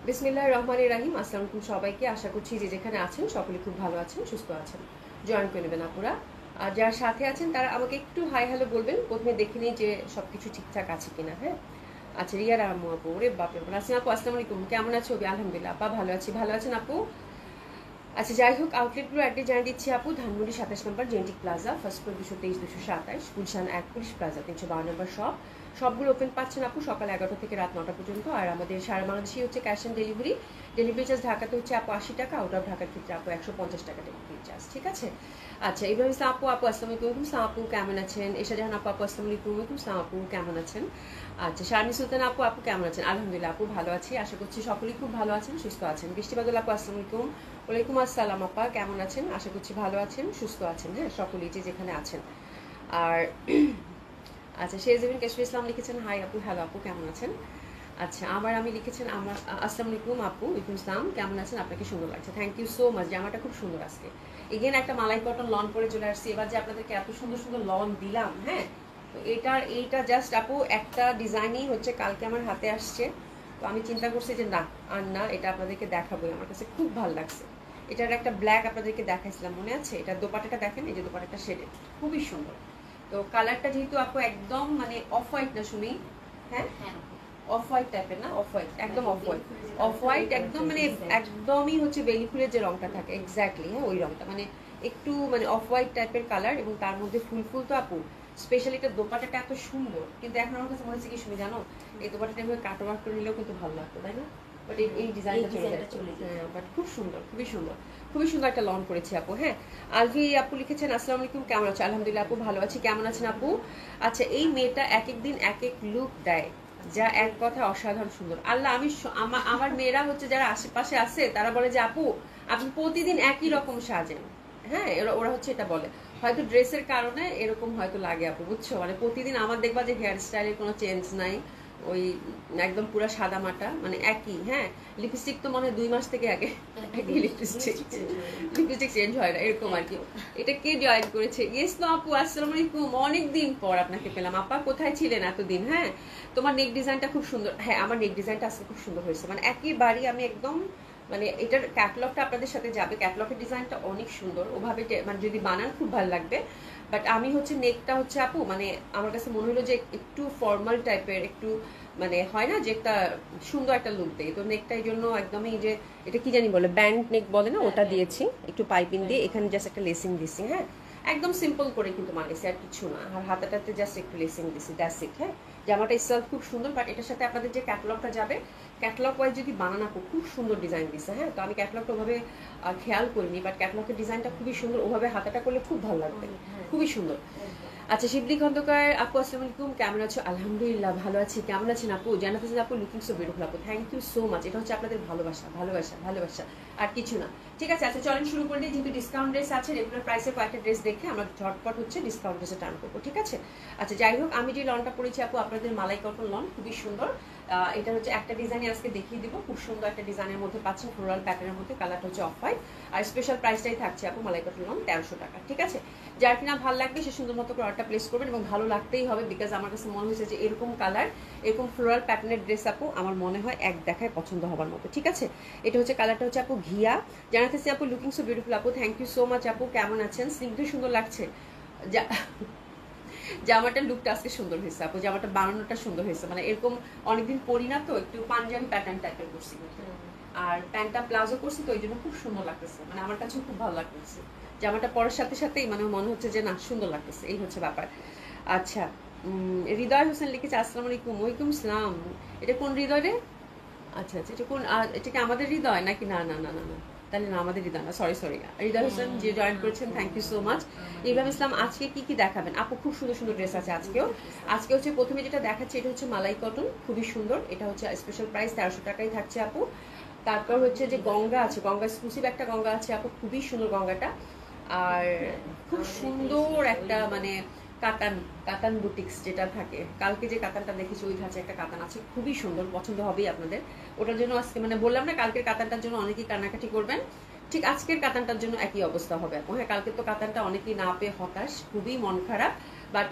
বিসমিল্লাহির রহমানির রহিম। আসসালামু আলাইকুম সবাইকে। আশা করছি যে যেখানে আছেন সকলে খুব ভালো আছেন, সুস্থ আছেন। জয়েন করে নেবেন আপুরা। আর যারা সাথে আছেন তারা আমাকে একটু হাই হ্যালো বলবেন, প্রথমে দেখে নিই যে সবকিছু ঠিকঠাক আছে কিনা। হ্যাঁ, আচ্ছা রিয়ার আম্মু আপু, ওরে বাপরে নাসিম আপু আসসালামু আলাইকুম, কেমন আছো? আলহামদুলিল্লাহ আপা ভালো আছি। ভালো আছেন আপু? আচ্ছা যাই হোক, আউটলেটগুলো অ্যাড্রেস জানিয়ে দিচ্ছি আপু। ধানমন্ডি 27 নম্বর genetic plaza, first floor 223 227, Gulshan 1 police plaza 312 নম্বর শপ। সবগুলো ওপেন পাচ্ছেন আপু সকাল 11টা থেকে রাত 9টা পর্যন্ত। আর আমাদের সারা বাংলাদেশে হচ্ছে cash on delivery. Delivery charge ঢাকাতে হচ্ছে আপু 80 টাকা, আউট অফ ঢাকার ক্ষেত্রে আপু 150 টাকা ডেলিভারি চার্জ। ঠিক আছে? আচ্ছা ইব্রাহিম ইসলাম আপু, আসসালামু আলাইকুম। ইসলাম আপু কেমন আছেন? এশা জাহান আপু, আসসালামু আলাইকুম। ইসলাম আপু কেমন আছেন? আচ্ছা শারনি সুলতান আপু, কেমন আছেন? আলহামদুলিল্লাহ আপু ভালো আছি, আশা করছি সকলেই খুব ভালো আছেন, সুস্থ আছেন। বৃষ্টি বাদল আপু আসসালামু আলাইকুম। ওয়ালাইকুম আসসালাম আপা, কেমন আছেন? আশা করছি ভালো আছেন, সুস্থ আছেন। হ্যাঁ, সকলেই যে যেখানে আছেন। আর আচ্ছা শেরজিবিন কেশর ইসলাম লিখেছেন হাই আপু, হ্যালো আপু কেমন আছেন? আচ্ছা আবার আমি লিখেছেন আমার আসসালামু আলাইকুম আপু, ওয়ালাইকুম ইসলাম, কেমন আছেন? আপনাকে সুন্দর লাগছে, থ্যাংক ইউ সো মাচ। জামাটা খুব সুন্দর আজকে। এগেন একটা মালাই কটন লন পরে চলে আসছি। এবার যে আপনাদেরকে এত সুন্দর সুন্দর লন দিলাম, হ্যাঁ, তো এইটা জাস্ট আপু একটা ডিজাইনই হচ্ছে কালকে আমার হাতে আসছে। তো আমি চিন্তা করছি যে না আর না, এটা আপনাদেরকে দেখাবোই, আমার কাছে খুব ভালো লাগছে। এটার একটা ব্ল্যাক আপনাদেরকে দেখাইছিলাম, মনে আছে? এটা দোপাটাটা দেখেন, এই যে দোপাটাটা শেডে খুবই সুন্দর। তো কালারটা যেহেতু আপু একদম মানে অফ হোয়াইট না শুনি, হ্যাঁ অফ হোয়াইট টাইপের না, অফ হোয়াইট একদম অফ হোয়াইট, অফ হোয়াইট একদম মানে একদমই হচ্ছে বেলি ফুলের যে রংটা থাকে এক্স্যাক্টলি, হ্যাঁ ওই রংটা, মানে একটু মানে অফ হোয়াইট টাইপের কালার, এবং তার মধ্যে ফুল ফুল। তো আপু স্পেশালি এটা দোপাটাটা এত সুন্দর, কিন্তু এখন আমার কাছে মনে হচ্ছে কি শুনি জানো, এই দোপাটাটা এভাবে কাটওয়ার্ক করে নিলেও কিন্তু ভালো লাগতো, তাই না? বাট এই ডিজাইনটা চলে যায়, হ্যাঁ বাট খুব সুন্দর, খুবই সুন্দর, খুবই সুন্দর একটা লন করেছি আপু। হ্যাঁ, আলভি আপু লিখেছেন আসসালামু আলাইকুম, কেমন আছো? আলহামদুলিল্লাহ আপু ভালো আছি, কেমন আছেন আপু? আচ্ছা এই মেয়েটা এক এক দিন এক এক লুক দেয়, যা এক কথা অসাধারণ সুন্দর। আল্লাহ, আমি আমার মেয়েরা হচ্ছে যারা আশেপাশে আছে তারা বলে যে আপু আপনি প্রতিদিন একই রকম সাজেন। হ্যাঁ, ওরা হচ্ছে এটা বলে, হয়তো ড্রেসের কারণে এরকম হয়তো লাগে আপু, বুঝছো? মানে প্রতিদিন আমার দেখবা যে হেয়ার স্টাইলের কোনো চেঞ্জ নাই, ওই একদম পুরো সাদা মাটা মানে একই। হ্যাঁ, লিপস্টিক তো মনে হয় 2 মাস থেকে আগে লিপস্টিক চেঞ্জ হয় না, এরকম আর কি। এটা কে জয়েন করেছে? ইয়েস তো আপু আসসালামু আলাইকুম, অনেকদিন পর আপনাকে পেলাম আপা, কোথায় ছিলেন এতদিন? হ্যাঁ, তোমার নেক ডিজাইনটা খুব সুন্দর। হ্যাঁ, আমার নেক ডিজাইনটা আজকে খুব সুন্দর হয়েছে, মানে একেবারেই আমি একদম মানে এটার ক্যাটালগটা আপনাদের সাথে যাবে, ক্যাটালগের ডিজাইনটা অনেক সুন্দর, ওভাবে মানে যদি বানান খুব ভালো লাগবে। বাট আমি হচ্ছে নেকটা হচ্ছে আপু মানে আমার কাছে মনে হলো যে একটু ফর্মাল টাইপের, একটু মানে হয় না যে একটা সুন্দর একটা লুক দেয়, তো নেকটা এই জন্য একদমই যে এটা কি জানি বলে ব্যান্ড নেক বলে না, ওটা দিয়েছি একটু পাইপিং দিয়ে, এখানে জাস্ট একটা লেসিং দিছি। হ্যাঁ, একদম সিম্পল করে কিন্তু মানেছি, আর কিছু না। আর হাতাটাতে জাস্ট একটু লেসিং দিছি, দ্যাটস ইট। হ্যাঁ, জামাটা সেলফ খুব সুন্দর, বাট এটার সাথে আপনাদের যে ক্যাটালগটা যাবে, ক্যাটালগ ওয়াইজ যদি বানান আপু খুব সুন্দর ডিজাইন দিছে। হ্যাঁ, তো আমি ক্যাটালগটা ওভাবে খেয়াল করিনি, বাট ক্যাটালগের ডিজাইনটা খুবই সুন্দর, ওভাবে হাতাটা করলে খুব ভালো লাগবে, খুবই সুন্দর। আচ্ছা শিবলি খন্দকার আপু আসসালামু আলাইকুম, কেমন আছো? আলহামদুলিল্লাহ ভালো আছি, কেমন আছেন আপু? জানাতে চাই আপু লুকিং সো বিউটিফুল আপু, থ্যাংক ইউ সো মাচ। এটা হচ্ছে আপনাদের ভালোবাসা, ভালোবাসা, ভালোবাসা, আর কিছু না। ঠিক আছে, আচ্ছা চলেন শুরু করে দিই। যেহেতু ডিসকাউন্ট ড্রেস আছে, রেগুলার প্রাইসে কয়েকটা ড্রেস দেখে আমরা ঝটপট হচ্ছে ডিসকাউন্ট ড্রেসে টার্ন করবো, ঠিক আছে? আচ্ছা যাই হোক, আমি যে লনটা পরেছি আপু আপনাদের মালাই কটন লন, খুবই সুন্দর। এটা হচ্ছে একটা ডিজাইনে আজকে দেখিয়ে দিব, খুব সুন্দর একটা ডিজাইনের মধ্যে পাচ্ছেন, ফ্লোরাল প্যাটার্নের মধ্যে, কালারটা হচ্ছে অফ হোয়াইট। আর স্পেশাল প্রাইসটাই থাকছে আপু মালাই কটন লন 1300 টাকা, ঠিক আছে? যার কিনা ভালো লাগবে সে সুন্দর মতো করে অর্ডারটা প্লেস করবেন, এবং ভালো লাগতেই হবে, বিকজ আমার কাছে মনে হয়েছে যে এরকম কালার, এরকম ফ্লোরাল প্যাটার্নের ড্রেস আপু আমার মনে হয় এক দেখায় পছন্দ হবার মতো, ঠিক আছে? এটা হচ্ছে কালারটা হচ্ছে আপু ঘিয়া। জানাতেছি আপু লুকিং সো বিউটিফুল আপু, থ্যাংক ইউ সো মাচ আপু, কেমন আছেন? স্নিগ্ধ সুন্দর লাগছে। জামাটার লুকটা আজকে সুন্দর হয়েছে আপু, জামাটা বানানোটা সুন্দর হয়েছে, মানে এরকম অনেকদিন পরি না, তো একটু পাঞ্জাবি প্যাটার্ন টাইপের করছি, আর প্যান্টটা প্লাজো করছি, তো ওই জন্য খুব সুন্দর লাগতেছে, মানে আমার কাছেও খুব ভালো লাগতেছে। জামাটা পরার সাথে সাথেই মানে মনে হচ্ছে যে না সুন্দর লাগতেছে, এই হচ্ছে ব্যাপার। আচ্ছা হৃদয় হোসেন লিখেছে আসসালামু আলাইকুম। ওয়ালাইকুম সালাম। এটা কোন হৃদয় রে? আচ্ছা আচ্ছা, এটা কোন, এটা কি আমাদের হৃদয় নাকি? না না না না না, তাহলে না আমাদের হৃদয় না, সরি সরি। হৃদয় হোসেন যে জয়েন করেছেন, thank you so much. Ibrahim Islam আজকে কি কি দেখাবেন আপু? খুব সুন্দর সুন্দর ড্রেস আছে আজকেও। আজকে হচ্ছে প্রথমে যেটা দেখাচ্ছে এটা হচ্ছে মালাই কটন, খুবই সুন্দর, এটা হচ্ছে স্পেশাল প্রাইস 1300 টাকাই থাকছে আপু। তারপর হচ্ছে যে গঙ্গা আছে, গঙ্গা এক্সক্লুসিভ একটা গঙ্গা আছে আপু, খুবই সুন্দর গঙ্গাটা। আর খুব সুন্দর একটা মানে কাতান কাতান বুটিক্স যেটা থাকে, কালকে যে কাতানটা দেখেছি ওই ধাঁচে একটা কাতান আছে, খুবই সুন্দর, পছন্দ হবেই আপনাদের। ওটার জন্য আজকে মানে বললাম না, কালকের কাতানটার জন্য অনেকেই কান্নাকাটি করবেন, ঠিক আজকের কাতানটার জন্য একই অবস্থা হবে আপু। হ্যাঁ, কালকে তো কাতানটা অনেকেই না পেয়ে হতাশ, খুবই মন খারাপ, বাট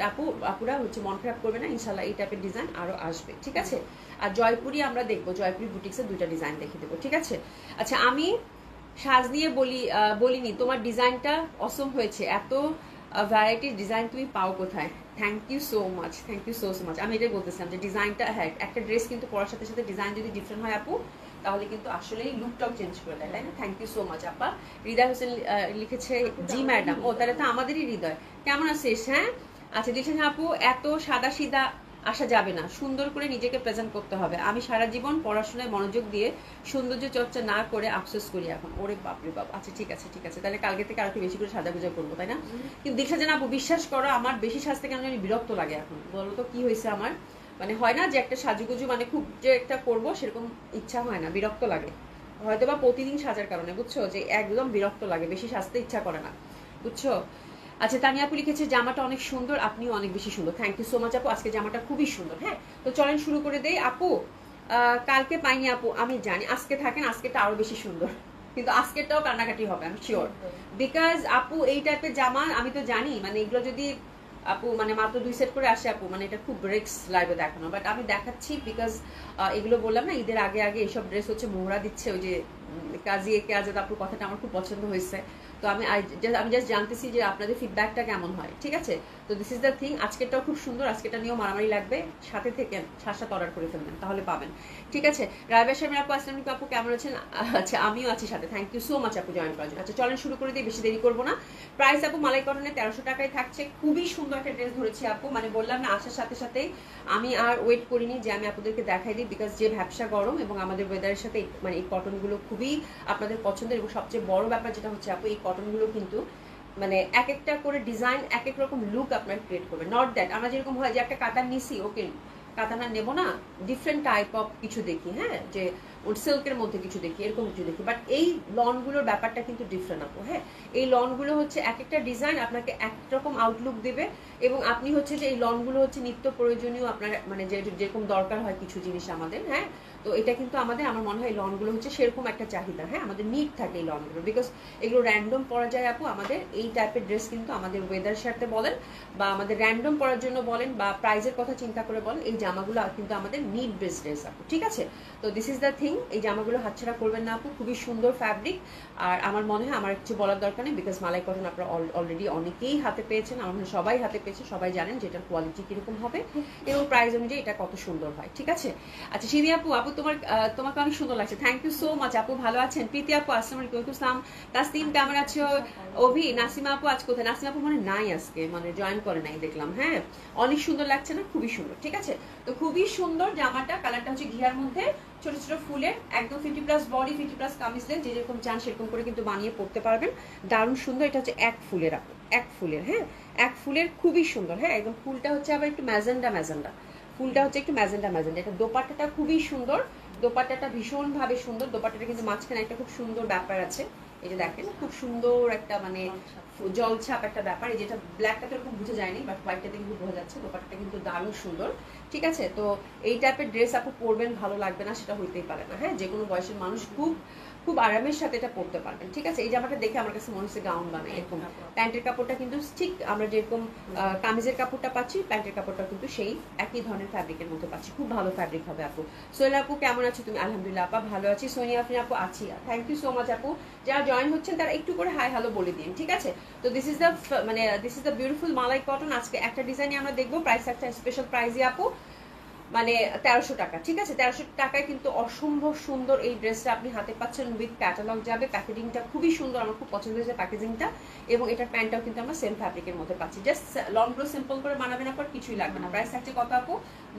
আপুরা হচ্ছে মন খারাপ করবে না, ইনশাল্লাহ এই টাইপের ডিজাইন আরো আসবে, ঠিক আছে। আর জয়পুরি আমরা দেখবো, জয়পুরি বুটিক্সের 2টা ডিজাইন দেখে দেবো, ঠিক আছে। আচ্ছা, আমি সাজ নিয়ে বলিনি, তোমার ডিজাইনটা অসম হয়েছে, এত ভ্যারাইটির ডিজাইন তুমি পাও কোথায়? Thank you so much, thank you so much. আমি এটাই বলতেছিলাম যে ডিজাইনটা, হ্যাঁ একটা ড্রেস কিন্তু পরার সাথে সাথে ডিজাইন যদি ডিফারেন্ট হয় আপু, তাহলে কিন্তু আসলেই লুকটাও চেঞ্জ করে দেয়, তাই না? থ্যাংক ইউ সো মাচ আপা। হৃদয় হোসেন লিখেছে জি ম্যাডাম, ও তাহলে তো আমাদেরই হৃদয়। কেমন আছিস? হ্যাঁ আচ্ছা, দিচ্ছেন আপু এত সাদা সিধা আসা যাবে না, সুন্দর করে নিজেকে প্রেজেন্ট করতে হবে। আমি সারা জীবন পড়াশোনায় মনোযোগ দিয়ে সৌন্দর্য চর্চা না করে আফসোস করি এখন। ওরে বাপরে বাপ। আচ্ছা ঠিক আছে ঠিক আছে, তাহলে কালকে থেকে আর একটু বেশি করে সাজাগুজা করবো, তাই না? কিন্তু দীক্ষা যেন আপু বিশ্বাস করো, আমার বেশি সাজতে কেন জানি বিরক্ত লাগে এখন। বলো তো কি হয়েছে আমার, মানে হয় না যে একটা সাজুগুজু মানে খুব যে একটা করবো সেরকম ইচ্ছা হয় না, বিরক্ত লাগে। হয়তো বা প্রতিদিন সাজার কারণে, বুঝছো, যে একদম বিরক্ত লাগে, বেশি সাজতে ইচ্ছা করে না, বুঝছো। আচ্ছা, তানিয়া আপু লিখেছে জামাটা অনেক সুন্দর, আপনিও অনেক বেশি সুন্দর। থ্যাংক ইউ সো মাচ আপু, আজকে জামাটা খুবই সুন্দর। হ্যাঁ, তো চলেন শুরু করে দেই আপু। কালকে পাইনি আপু, আমি জানি আজকে থাকেন, আজকেটা আরো বেশি সুন্দর, কিন্তু আজকেরটাও কান্নাকাটি হবে, আমি শিওর। বিকজ আপু এই টাইপের জামা আমি তো জানি, মানে এগুলো যদি আপু মানে মাত্র 2 সেট করে আসে আপু, মানে এটা খুব রিস্ক লাইভে দেখানো, বাট আমি দেখাচ্ছি বিকজ এগুলো বললাম না, ঈদের আগে আগে এইসব ড্রেস হচ্ছে মোহরা দিচ্ছে, ওই যে কাজী একে আজাদ আপুর কথাটা আমার খুব পছন্দ হয়েছে। তো আমি জাস্ট জানতেছি যে আপনাদের ফিডব্যাকটা কেমন হয়, ঠিক আছে। তো দিস ইজ দ্য থিং, আজকেরটাও খুব সুন্দর, আজকেরটা নিয়েও মারামারি লাগবে, সাথে থেকে সাত অর্ডার করে ফেলবেন, তাহলে পাবেন, ঠিক আছে। রায়বা শর্মা আপু, আসসালামু আলাইকুম আপু, কেমন আছেন? আচ্ছা, আমিও আছি সাথে, থ্যাংক ইউ সো মাচ আপু জয়েন করার জন্য। আচ্ছা চলেন শুরু করে দিই, বেশি দেরি করবো না। প্রাইস আপু মালাই কটনে 1300 টাকায় থাকছে, খুবই সুন্দর একটা ড্রেস ধরেছি আপু, মানে বললাম না আসার সাথে সাথেই আমি আর ওয়েট করিনি যে আমি আপনাদেরকে দেখাই দিই, বিকজ যে ভ্যাবসা গরম এবং আমাদের ওয়েদারের সাথে মানে এই কটনগুলো খুবই আপনাদের পছন্দের, এবং সবচেয়ে বড় ব্যাপার যেটা হচ্ছে আপু, এই কটনগুলো কিন্তু মানে এক একটা করে ডিজাইন এক এক রকম লুক আপনার ক্রিয়েট করবে। নট দ্যাট আমরা যেরকম হয় যে একটা কাতান নিছি, ওকে কাতানা নেবো না, ডিফারেন্ট টাইপ অফ কিছু দেখি, হ্যাঁ, যে সিল্কের মধ্যে কিছু দেখি, এরকম কিছু দেখি, বাট এই লনগুলোর ব্যাপারটা কিন্তু ডিফারেন্ট আপু। হ্যাঁ, এই লনগুলো হচ্ছে এক একটা ডিজাইন আপনাকে একরকম আউটলুক দেবে, এবং আপনি হচ্ছে যে এই লনগুলো হচ্ছে নিত্য প্রয়োজনীয় আপনার, মানে যেরকম দরকার হয় কিছু জিনিস আমাদের, হ্যাঁ, তো এটা কিন্তু আমাদের, আমার মনে হয় এই লনগুলো হচ্ছে সেরকম একটা চাহিদা, হ্যাঁ, আমাদের নিড থাকে এই লনগুলো, বিকজ এগুলো র্যান্ডম পরা যায় আপু। আমাদের এই টাইপের ড্রেস কিন্তু আমাদের ওয়েদার সাথে বলেন বা আমাদের র্যান্ডম পরার জন্য বলেন বা প্রাইজের কথা চিন্তা করে বলেন, এই জামাগুলো কিন্তু আমাদের নিড বেস ড্রেস আপু, ঠিক আছে। তো দিস ইজ দ্য থিং, এই জামাগুলো হাতছাড়া করবেন না আপু, খুবই সুন্দর ফ্যাব্রিক। আর আমার মনে হয় আমার কিছু বলার দরকার নেই, বিকজ মালাই কটন আপনারা অলরেডি অনেকেই হাতে পেয়েছেন, আমার মনে হয় সবাই হাতে পেয়েছে, সবাই জানেন যে এটার কোয়ালিটি কিরকম হবে এবং প্রাইস অনুযায়ী এটা কত সুন্দর হয়, ঠিক আছে। আচ্ছা সিমি আপু, তোমাকে অনেক সুন্দর লাগছে, থ্যাংক ইউ সো মাচ আপু, ভালো আছেন? প্রীতি আপু আসসালামু আলাইকুম, সালাম। তাসলিম কেমন আছো? অভি, নাসিমা আপু আজ কোথায়? নাসিমা আপু মানে নাই আজকে, মানে জয়েন করে নাই দেখলাম। হ্যাঁ, অনেক সুন্দর লাগছে না? খুবই সুন্দর, ঠিক আছে। তো খুবই সুন্দর জামাটা, কালারটা হচ্ছে ঘিয়ার মধ্যে ছোট ছোট ফুলের, একদম 50+ বডি, 50+ কামিজ দেন, যে যেরকম চান সেরকম করে কিন্তু বানিয়ে পড়তে পারবেন, দারুণ সুন্দর। এটা হচ্ছে এক ফুলের আপু, এক ফুলের, হ্যাঁ, এক ফুলের, খুবই সুন্দর। হ্যাঁ, একদম ফুলটা হচ্ছে আবার একটু ম্যাজেন্ডা, ফুলটা হচ্ছে একটু ম্যাজেন্ডা। এটা দোপাট্টাটা খুবই সুন্দর, দোপাট্টাটা ভীষণ ভাবে সুন্দর, দোপাট্টাটা কিন্তু মাঝখানে একটা খুব সুন্দর ব্যাপার আছে, এই যে দেখেন খুব সুন্দর একটা মানে জলছাপ একটা ব্যাপার, এই যেটা ব্ল্যাকটা তো এরকম বুঝে যায়নি, বাট হোয়াইটটাতে কিন্তু বোঝা যাচ্ছে, দোপাট্টাটা কিন্তু দারুণ সুন্দর, ঠিক আছে। তো এই টাইপের ড্রেস আপু পরবেন, ভালো লাগবে না সেটা হইতেই পারে না, হ্যাঁ, যে কোনো বয়সের মানুষ খুব খুব আরামের সাথে এটা পরতে পারবেন, ঠিক আছে। এই জামাটা দেখে আমার কাছে মনে হচ্ছে গাউন বানায় এরকম। প্যান্টের কাপড়টা কিন্তু ঠিক আমরা যেরকম কামিজের কাপড়টা পাচ্ছি, প্যান্টের কাপড়টা কিন্তু সেই একই ধরনের ফ্যাব্রিকের মধ্যে পাচ্ছি, খুব ভালো ফ্যাব্রিক হবে আপু। সোহেলা আপু কেমন আছো তুমি? আলহামদুলিল্লাহ আপা ভালো আছি। সোনিয়া আপনি আপু আছি, থ্যাংক ইউ সো মাচ আপু। যারা জয়েন হচ্ছেন তারা একটু করে হাই হ্যালো বলে দিন, ঠিক আছে। তো this is the beautiful malai cotton. আজকে একটা ডিজাইনে আমরা দেখবো, প্রাইস একটা স্পেশাল প্রাইজে আপু, মানে 1300 টাকা, ঠিক আছে। 1300 টাকায় কিন্তু অসম্ভব সুন্দর এই ড্রেসটা আপনি হাতে পাচ্ছেন, উইথ ক্যাটালগ যাবে, প্যাকেজিংটা খুবই সুন্দর, আমার খুব পছন্দ হয়েছে প্যাকেজিংটা, এবং এটার প্যান্টটাও কিন্তু আমরা সেম ফ্যাব্রিকের মধ্যে পাচ্ছি। জাস্ট লংগুলো সিম্পল করে বানাবেন, পর কিছুই লাগবে না। প্রাইস থাকছে কত আপু?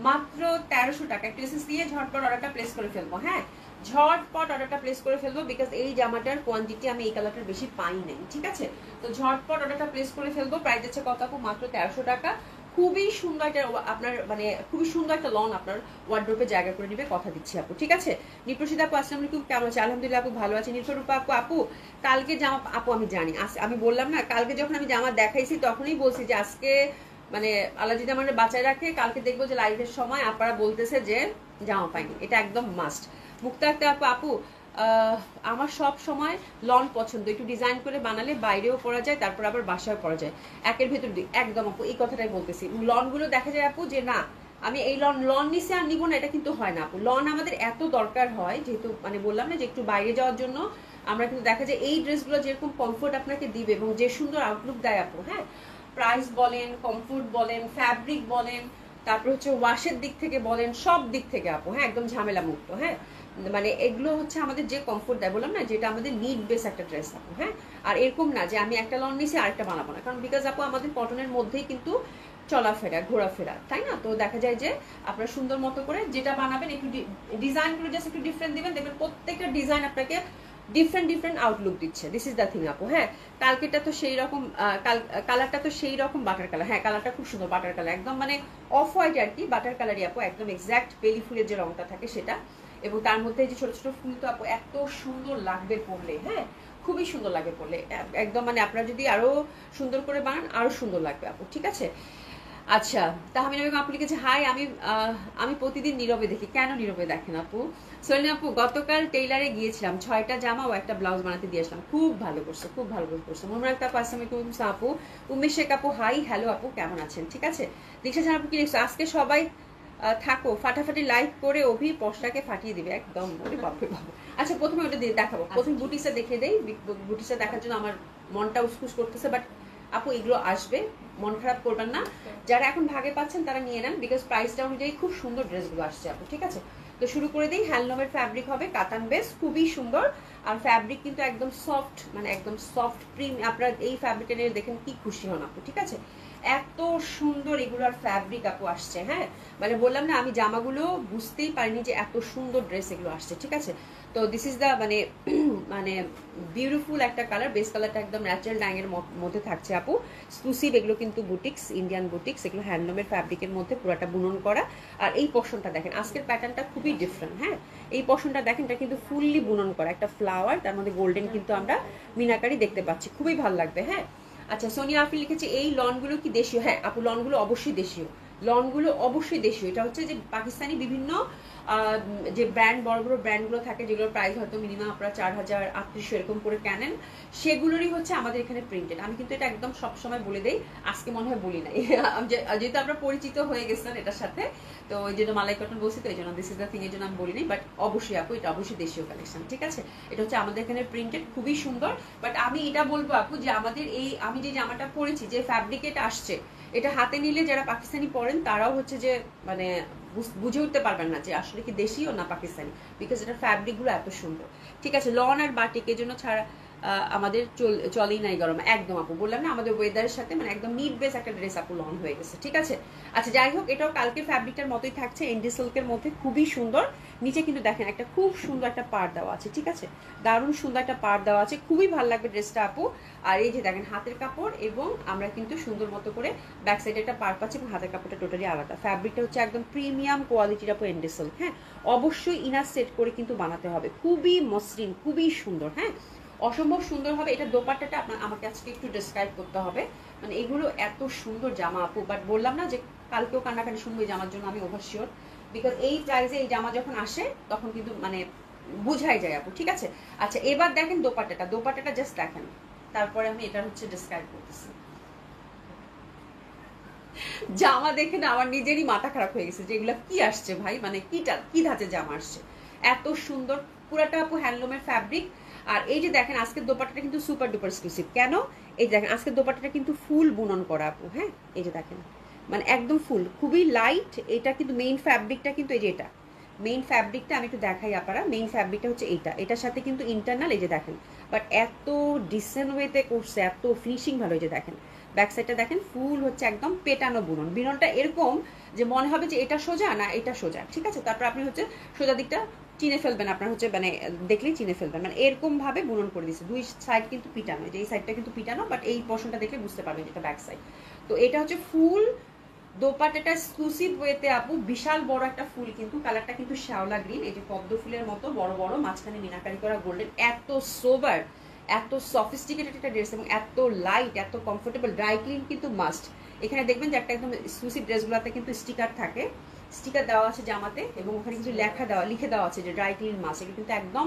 মাত্র 1300 টাকা। একটু এসএস দিয়ে ঝটপট অর্ডারটা প্লেস করে ফেলবো, হ্যাঁ, ঝটপট অর্ডারটা প্লেস করে ফেলবো, বিকজ এই জামাটার কোয়ান্টিটি আমি এই কালারটার বেশি পাই নাই, ঠিক আছে। তো ঝটপট অর্ডারটা প্লেস করে ফেলবো। প্রাইস হচ্ছে কত আপু? মাত্র 1300 টাকা। খুবই সুন্দর একটা আপনার মানে খুবই সুন্দর একটা লন আপনার ওয়ার্ডরোবে জায়গা করে নিবে, কথা দিচ্ছি আপু, ঠিক আছে। নিপ্রসিদা আপু আসসালামু আলাইকুম, কেমন আছে? আলহামদুলিল্লাহ আপু ভালো আছি। নির্ভরূপা আপু, আপু কালকে জামা আপু আমি জানি, আমি বললাম না কালকে যখন আমি জামা দেখাইছি তখনই বলছি যে আজকে মানে আল্লাহ যদি আমাদের বাঁচায় রাখে, কালকে দেখবো যে লাইভের সময় আপনারা বলতেছে যে জামা পাইনি। এটা একদম মাস্ট। মুক্তা আক্তার আপু, আপু আমার সব সময় লন পছন্দ, একটু ডিজাইন করে বানালে বাইরেও পরা যায়, তারপর আবার বাসায় পরা যায়, একের ভেতর দুই। একদম আপু, এই কথাটাই বলতেছি। লনগুলো দেখা যায় আপু যে না আমি এই লন নিচে আর নিবো না, এটা কিন্তু হয় না আপু। লন আমাদের এত দরকার হয়, যেহেতু মানে বললাম না যে একটু বাইরে যাওয়ার জন্য আমরা কিন্তু দেখা যায় এই ড্রেসগুলো যেরকম কমফোর্ট আপনাকে দিবে এবং যে সুন্দর আউটলুক দেয় আপু, হ্যাঁ, প্রাইস বলেন, কমফোর্ট বলেন, ফ্যাব্রিক বলেন, তারপর হচ্ছে ওয়াশের দিক থেকে বলেন, সব দিক থেকে আপু, হ্যাঁ, একদম ঝামেলা মুক্ত। হ্যাঁ, মানে এগুলো হচ্ছে আমাদের যে কমফোর্ট দেয়, বললাম না যেটা আমাদের নিড বেস একটা ড্রেস আপু। হ্যাঁ, আর এরকম না যে আমি একটা লন নিছি আরেকটা বানাবো না, কারণ বিকজ আপু আমাদের কটনের মধ্যেই কিন্তু চলাফেরা ঘোরাফেরা, তাই না? তো দেখা যায় যে আপনারা সুন্দর মতো করে যেটা বানাবেন একটু ডিজাইন করে জাস্ট একটু ডিফারেন্ট দিবেন, দেখবেন প্রত্যেকটা ডিজাইন আপনাকে ডিফারেন্ট আউটলুক দিচ্ছে। দিস ইজ দ্য থিং আপু। হ্যাঁ, কালকেটা তো সেই রকম, কালারটা তো সেই রকম বাটার কালার। হ্যাঁ, কালারটা খুব সুন্দর বাটার কালার, একদম মানে অফ হোয়াইট আর কি, বাটার কালারই আপু, একদম এক্স্যাক্ট বেলি ফুলের যে রংটা থাকে সেটা। এবং তার মধ্যে যে ছোট ছোট ফুল, তো আপু এত সুন্দর লাগবে পরলে। হ্যাঁ, খুবই সুন্দর লাগে পরলে, একদম মানে আপনারা যদি আরো সুন্দর করে বানান আরো সুন্দর লাগবে আপু। ঠিক আছে, আচ্ছা। তাহমিনা বেগম আপু লিখেছে, হাই, আমি প্রতিদিন নীরবে দেখি। কেন নীরবে দেখেন আপু? সলিনা আপু, গতকাল টেইলারে গিয়েছিলাম, 6টা জামা ও একটা ব্লাউজ বানাতে দিয়ে আসলাম। খুব ভালো করছো, খুব ভালো করছো। মোহাম্মদ আক্তার আপু, আসসালামু আলাইকুম আপু। উমেশ শেখ আপু, হাই, হ্যালো আপু, কেমন আছেন? ঠিক আছে। দীক্ষা জান আপু কি লিখছো, আজকে সবাই থাকো, ফাটাফাটি লাইক করে অভি পশটাকে ফাটিয়ে দিবে একদম। বাপরে বাপ। আচ্ছা, প্রথমে ওটা দিয়ে দেখাবো, প্রথমে বুটিসটা দেখে দেই। বুটিসটা দেখার জন্য আমার মনটা উসকুস করতেছে, বাট আপু এগুলো আসবে, মন খারাপ করবেন না। যারা এখন ভাগে পাচ্ছেন তারা নিয়ে নেন, বিকজ প্রাইসটা অনুযায়ী খুব সুন্দর ড্রেসগুলো আসছে আপু। ঠিক আছে, তো শুরু করে দিই। হ্যান্ডলুমের ফ্যাব্রিক হবে, কাতান বেস, খুবই সুন্দর। আর ফ্যাব্রিক কিন্তু একদম সফট, মানে একদম সফট প্রিম। আপনারা এই ফ্যাব্রিকটা নিয়ে দেখেন কি খুশি হন আপু। ঠিক আছে, এত সুন্দর এগুলোর ফ্যাব্রিক আপু আসছে। হ্যাঁ, মানে বললাম না, আমি জামাগুলো বুঝতেই পারিনি যে এত সুন্দর ড্রেস এগুলো আসছে। ঠিক আছে, তো দিস ইজ দ্য মানে মানে বিউটিফুল একটা কালার। বেস কালারটা একদম ন্যাচারাল ডাইং এর মধ্যে থাকছে আপু। এক্সক্লুসিভ, এগুলো কিন্তু বুটিক্স, ইন্ডিয়ান বুটিক্স, এগুলো হ্যান্ডলুমের ফ্যাব্রিকের মধ্যে পুরোটা বুনন করা। আর এই পোর্শনটা দেখেন, আজকের প্যাটার্নটা খুবই ডিফারেন্ট। হ্যাঁ, এই পোর্শনটা দেখেন, এটা কিন্তু ফুললি বুনন করা একটা ফ্লাওয়ার, তার মধ্যে গোল্ডেন কিন্তু আমরা মিনাকারি দেখতে পাচ্ছি, খুবই ভালো লাগবে। হ্যাঁ, আচ্ছা, সোনিয়া আফি লিখেছে, এই লনগুলো কি দেশীয়? হ্যাঁ আপু, লনগুলো অবশ্যই দেশীয়, লনগুলো অবশ্যই দেশীয়। এটা হচ্ছে যে পাকিস্তানি বিভিন্ন যে ব্র্যান্ড, বড় বড় ব্র্যান্ডগুলো থাকে, যেগুলোর প্রাইস হয়তো মিনিমাম আপনারা 4000 3800 এরকম করে কেনেন, সেগুলোরই হচ্ছে আমাদের এখানে প্রিন্টেড। আমি কিন্তু এটা একদম সবসময় বলে দেই, আজকে মনে হয় বলি নাই যেহেতু আমরা পরিচিত হয়ে গেছেন এটার সাথে, তো ওই জন্য মালাই কটন বলছি, তো এই জন্য দিস ইজ দ্য থিং, এর জন্য আমি বলি নাই। বাট অবশ্যই আপু, এটা অবশ্যই দেশীয় কালেকশন। ঠিক আছে, এটা হচ্ছে আমাদের এখানে প্রিন্টেড, খুবই সুন্দর। বাট আমি এটা বলবো আপু যে আমাদের এই, আমি যে জামাটা পরেছি, যে ফ্যাব্রিকেট আসছে, এটা হাতে নিলে যারা পাকিস্তানি পরেন তারাও হচ্ছে যে মানে বুঝে উঠতে পারবেন না যে আসলে কি দেশীয় না পাকিস্তানি, বিকজ এটা ফ্যাব্রিকগুলো এত সুন্দর। ঠিক আছে, লন আর বাটিক এর জন্য ছাড়া আমাদের চলেই নাই গরম, একদম আপু। বললাম না, আমাদের ওয়েদারের সাথে মানে একদম নিট বেস একটা ড্রেস আপু লন হয়ে গেছে। ঠিক আছে, আচ্ছা, যাই হোক, এটাও কালকে ফ্যাব্রিকটার মতোই থাকছে, এন্ডি সিল্কের মধ্যে, খুবই সুন্দর। নিচে কিন্তু দেখেন একটা খুব সুন্দর একটা পাড় দেওয়া আছে। ঠিক আছে, দারুণ সুন্দর একটা পাড় দেওয়া আছে, খুবই ভালো লাগবে ড্রেসটা আপু। আর এই যে দেখেন হাতের কাপড়, এবং আমরা কিন্তু সুন্দর মতো করে ব্যাক সাইডে একটা পাড় পাচ্ছি, এবং হাতের কাপড়টা টোটালি আলাদা। ফ্যাব্রিকটা হচ্ছে একদম প্রিমিয়াম কোয়ালিটির আপু, এন্ডি সিল্ক। হ্যাঁ, অবশ্যই ইনার সেট করে কিন্তু বানাতে হবে, খুবই মসৃণ, খুবই সুন্দর। হ্যাঁ, অসম্ভব সুন্দর হবে। এটা দোপাট্টাটা আমাকে আজকে একটু ডেসক্রাইব করতে হবে, মানে এগুলো এত সুন্দর জামা আপু। বাট বললাম না যে কালকেও কান্নাকাটি শুনবো এই জামার জন্য, আমি ওভারশিওর, বিকজ এই প্রাইসে এই জামা যখন আসে তখন কিন্তু মানে বুঝাই যায় আপু। ঠিক আছে, আচ্ছা, এবার দেখেন দোপাট্টাটা জাস্ট দেখেন, তারপরে আমি এটা হচ্ছে ডেসক্রাইব করতেছি। জামা দেখে না আমার নিজেরই মাথা খারাপ হয়ে গেছে যে এগুলা কি আসছে ভাই, মানে কি ধাঁচে জামা আসছে, এত সুন্দর। পুরাটা আপু হ্যান্ডলুমের ফ্যাব্রিক। আর এই যে দেখেন আজকের দোপাট্টাটা কিন্তু সুপার ডুপার এক্সক্লুসিভ। কেন? এই দেখেন আজকের দোপাট্টাটা কিন্তু ফুল বুনন করা আপু। হ্যাঁ, এই যে দেখেন, মানে একদম ফুল, খুবই লাইট। এটা কিন্তু মেইন ফ্যাব্রিকটা কিন্তু এই যে এটা মেইন ফ্যাব্রিকটা, আমি একটু দেখাই আপনারা। মেইন ফ্যাব্রিকটা হচ্ছে এইটা, এটার সাথে কিন্তু ইন্টারনাল, এই যে দেখেন। বাট এত ডিসেন্ট ওয়েতে করছে, এত ফিনিশিং ভালো। এই যে দেখেন ব্যাক সাইডটা দেখেন, ফুল হচ্ছে একদম পেটানো বুনন। বিননটা এরকম যে মনে হবে যে এটা সোজা না এটা সোজা। ঠিক আছে, তারপর আপনি হচ্ছে সোজা দিকটা চিনে ফেলবেন, আপনার হচ্ছে মানে দেখলেই চিনে ফেলবেন, মানে এরকম ভাবে বুনন করে দিচ্ছে। দুই সাইড কিন্তু পিটানো, যে এই সাইডটা কিন্তু পিটানো, বাট এই পোর্শনটা দেখলে বুঝতে পারবেন যেটা ব্যাক সাইড। তো এটা হচ্ছে ফুল দোপাট্টাটা এক্সক্লুসিভ ওয়েতে আপু, বিশাল বড় একটা ফুল, কিন্তু কালারটা কিন্তু শ্যাওলা গ্রিন, এই যে পদ্ম ফুলের মতো বড় বড়, মাঝখানে মিনাকারি করা গোল্ডেন, এত সোবার, এত সফিস্টিকেটেড একটা ড্রেস এবং এত লাইট, এত কমফোর্টেবল। ড্রাই ক্লিন কিন্তু মাস্ট। এখানে দেখবেন যে একটা একদম এক্সক্লুসিভ ড্রেসগুলোতে কিন্তু স্টিকার থাকে, স্টিকার দেওয়া আছে জামাতে, এবং ওখানে কিছু লিখে দেওয়া আছে যে ড্রাই ক্লিন মাস্ট। এটা কিন্তু একদম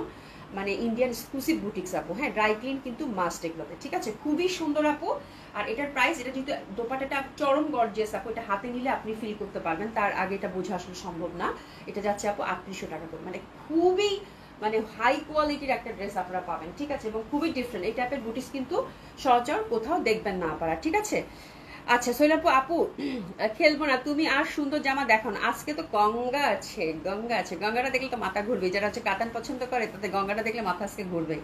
মানে ইন্ডিয়ান এক্সক্লুসিভ বুটিক্স আপু, হ্যাঁ, ড্রাই ক্লিন কিন্তু মাস্ট এগুলোতে, ঠিক আছে? খুবই সুন্দর আপু। আর এটার প্রাইস, এটা যেহেতু দোপাট্টাটা চরম গর্জিয়াস আপু, এটা হাতে নিলে আপনি ফিল করতে পারবেন, তার আগে এটা বোঝা আসলে সম্ভব না। এটা যাচ্ছে আপু 3800 টাকা করে, মানে খুবই মানে হাই কোয়ালিটির একটা ড্রেস আপনারা পাবেন, ঠিক আছে? এবং খুবই ডিফারেন্ট। এই টাইপের বুটিক্স কিন্তু সচরাচর কোথাও দেখবেন না আপনারা, ঠিক আছে? আচ্ছা সোহেল আপু, আপু খেলবো না, তুমি আর সুন্দর জামা দেখো না। আজকে তো গঙ্গা আছে, গঙ্গা আছে, গঙ্গাটা দেখলে তো মাথা ঘুরবে। যারা হচ্ছে কাতান পছন্দ করে তাদের গঙ্গাটা দেখলে মাথা আজকে ঘুরবে।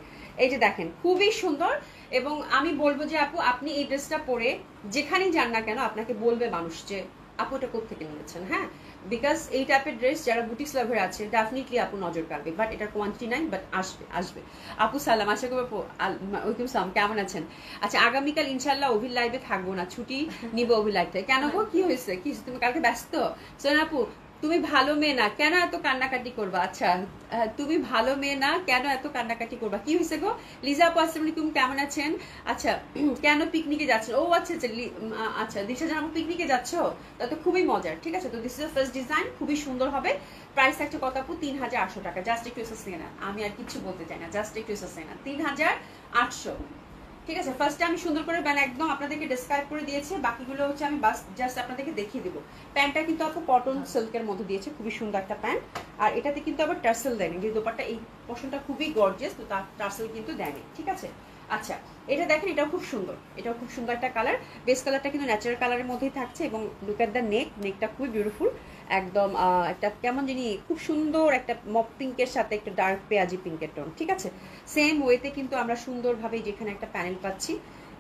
এই যে দেখেন, খুবই সুন্দর। এবং আমি বলবো যে আপু, আপনি এই ড্রেসটা পরে যেখানেই যান না কেন, আপনাকে বলবে মানুষ যে আপু এটা কোত্থেকে নিয়েছেন, হ্যাঁ? বিকজ এই টাইপের ড্রেস যারা বুটিক্স লাভার আছে ডেফিনেটলি আপু নজর কাড়বে, বাট এটার কোয়ান্টিটি নাই, বাট আসবে আসবে। আপু সালাম, আশা করবো ওয়ালাইকুম সালাম, কেমন আছেন? আচ্ছা, আগামীকাল ইনশাল্লাহ অভির লাইভে থাকবো না, ছুটি নিব অভির লাইভটা। কেন গো, কি হয়েছে? কি তুমি কালকে ব্যস্ত? সোনা আপু, তুমি ভালো মেয়ে না, কেন এত কান্নাকাটি করবা? আচ্ছা, তুমি ভালো মেয়ে না, কেন এত কান্নাকাটি করবা? কি হয়েছে গো? লিজা আপু আসসালামু আলাইকুম, কেমন আছেন? আচ্ছা, কেন পিকনিকে যাচ্ছেন? ও আচ্ছা আচ্ছা, আচ্ছা দিশা জান, পিকনিকে যাচ্ছ? তা তো খুবই মজার, ঠিক আছে? তো দিস ইজ ফার্স্ট ডিজাইন, খুবই সুন্দর হবে। প্রাইস থাকছে কত আপু? 3800 টাকা। জাস্ট একটু এসে না, আমি আর কিছু বলতে চাই না, জাস্ট একটু এসে না, 3800, ঠিক আছে? ফার্স্টে আমি সুন্দর করে মানে একদম আপনাদেরকে ডেসক্রাইব করে দিয়েছি, বাকিগুলো হচ্ছে আমি বাস জাস্ট আপনাদেরকে দেখিয়ে দেবো। প্যান্টটা কিন্তু আপু কটন সিল্কের মধ্যে দিয়েছে, খুবই সুন্দর একটা প্যান্ট। আর এটাতে কিন্তু আবার টার্সেল দেয়নি, যে দোপাট্টা এই পোর্শনটা খুবই গর্জিয়াস, তো তার টার্সেল কিন্তু দেয়নি, ঠিক আছে? আচ্ছা, এটা দেখেন, এটাও খুব সুন্দর, এটাও খুব সুন্দর একটা কালার। বেস কালারটা কিন্তু ন্যাচারাল কালারের মধ্যেই থাকছে, এবং লুক এট দ্য নেক, নেকটা খুবই বিউটিফুল, একদম একটা কেমন জানি খুব সুন্দর একটা মপ পিঙ্কের সাথে একটা ডার্ক পেঁয়াজি পিঙ্কের টোন, ঠিক আছে? সেম ওয়েতে কিন্তু আমরা সুন্দরভাবে যেখানে একটা প্যানেল পাচ্ছি,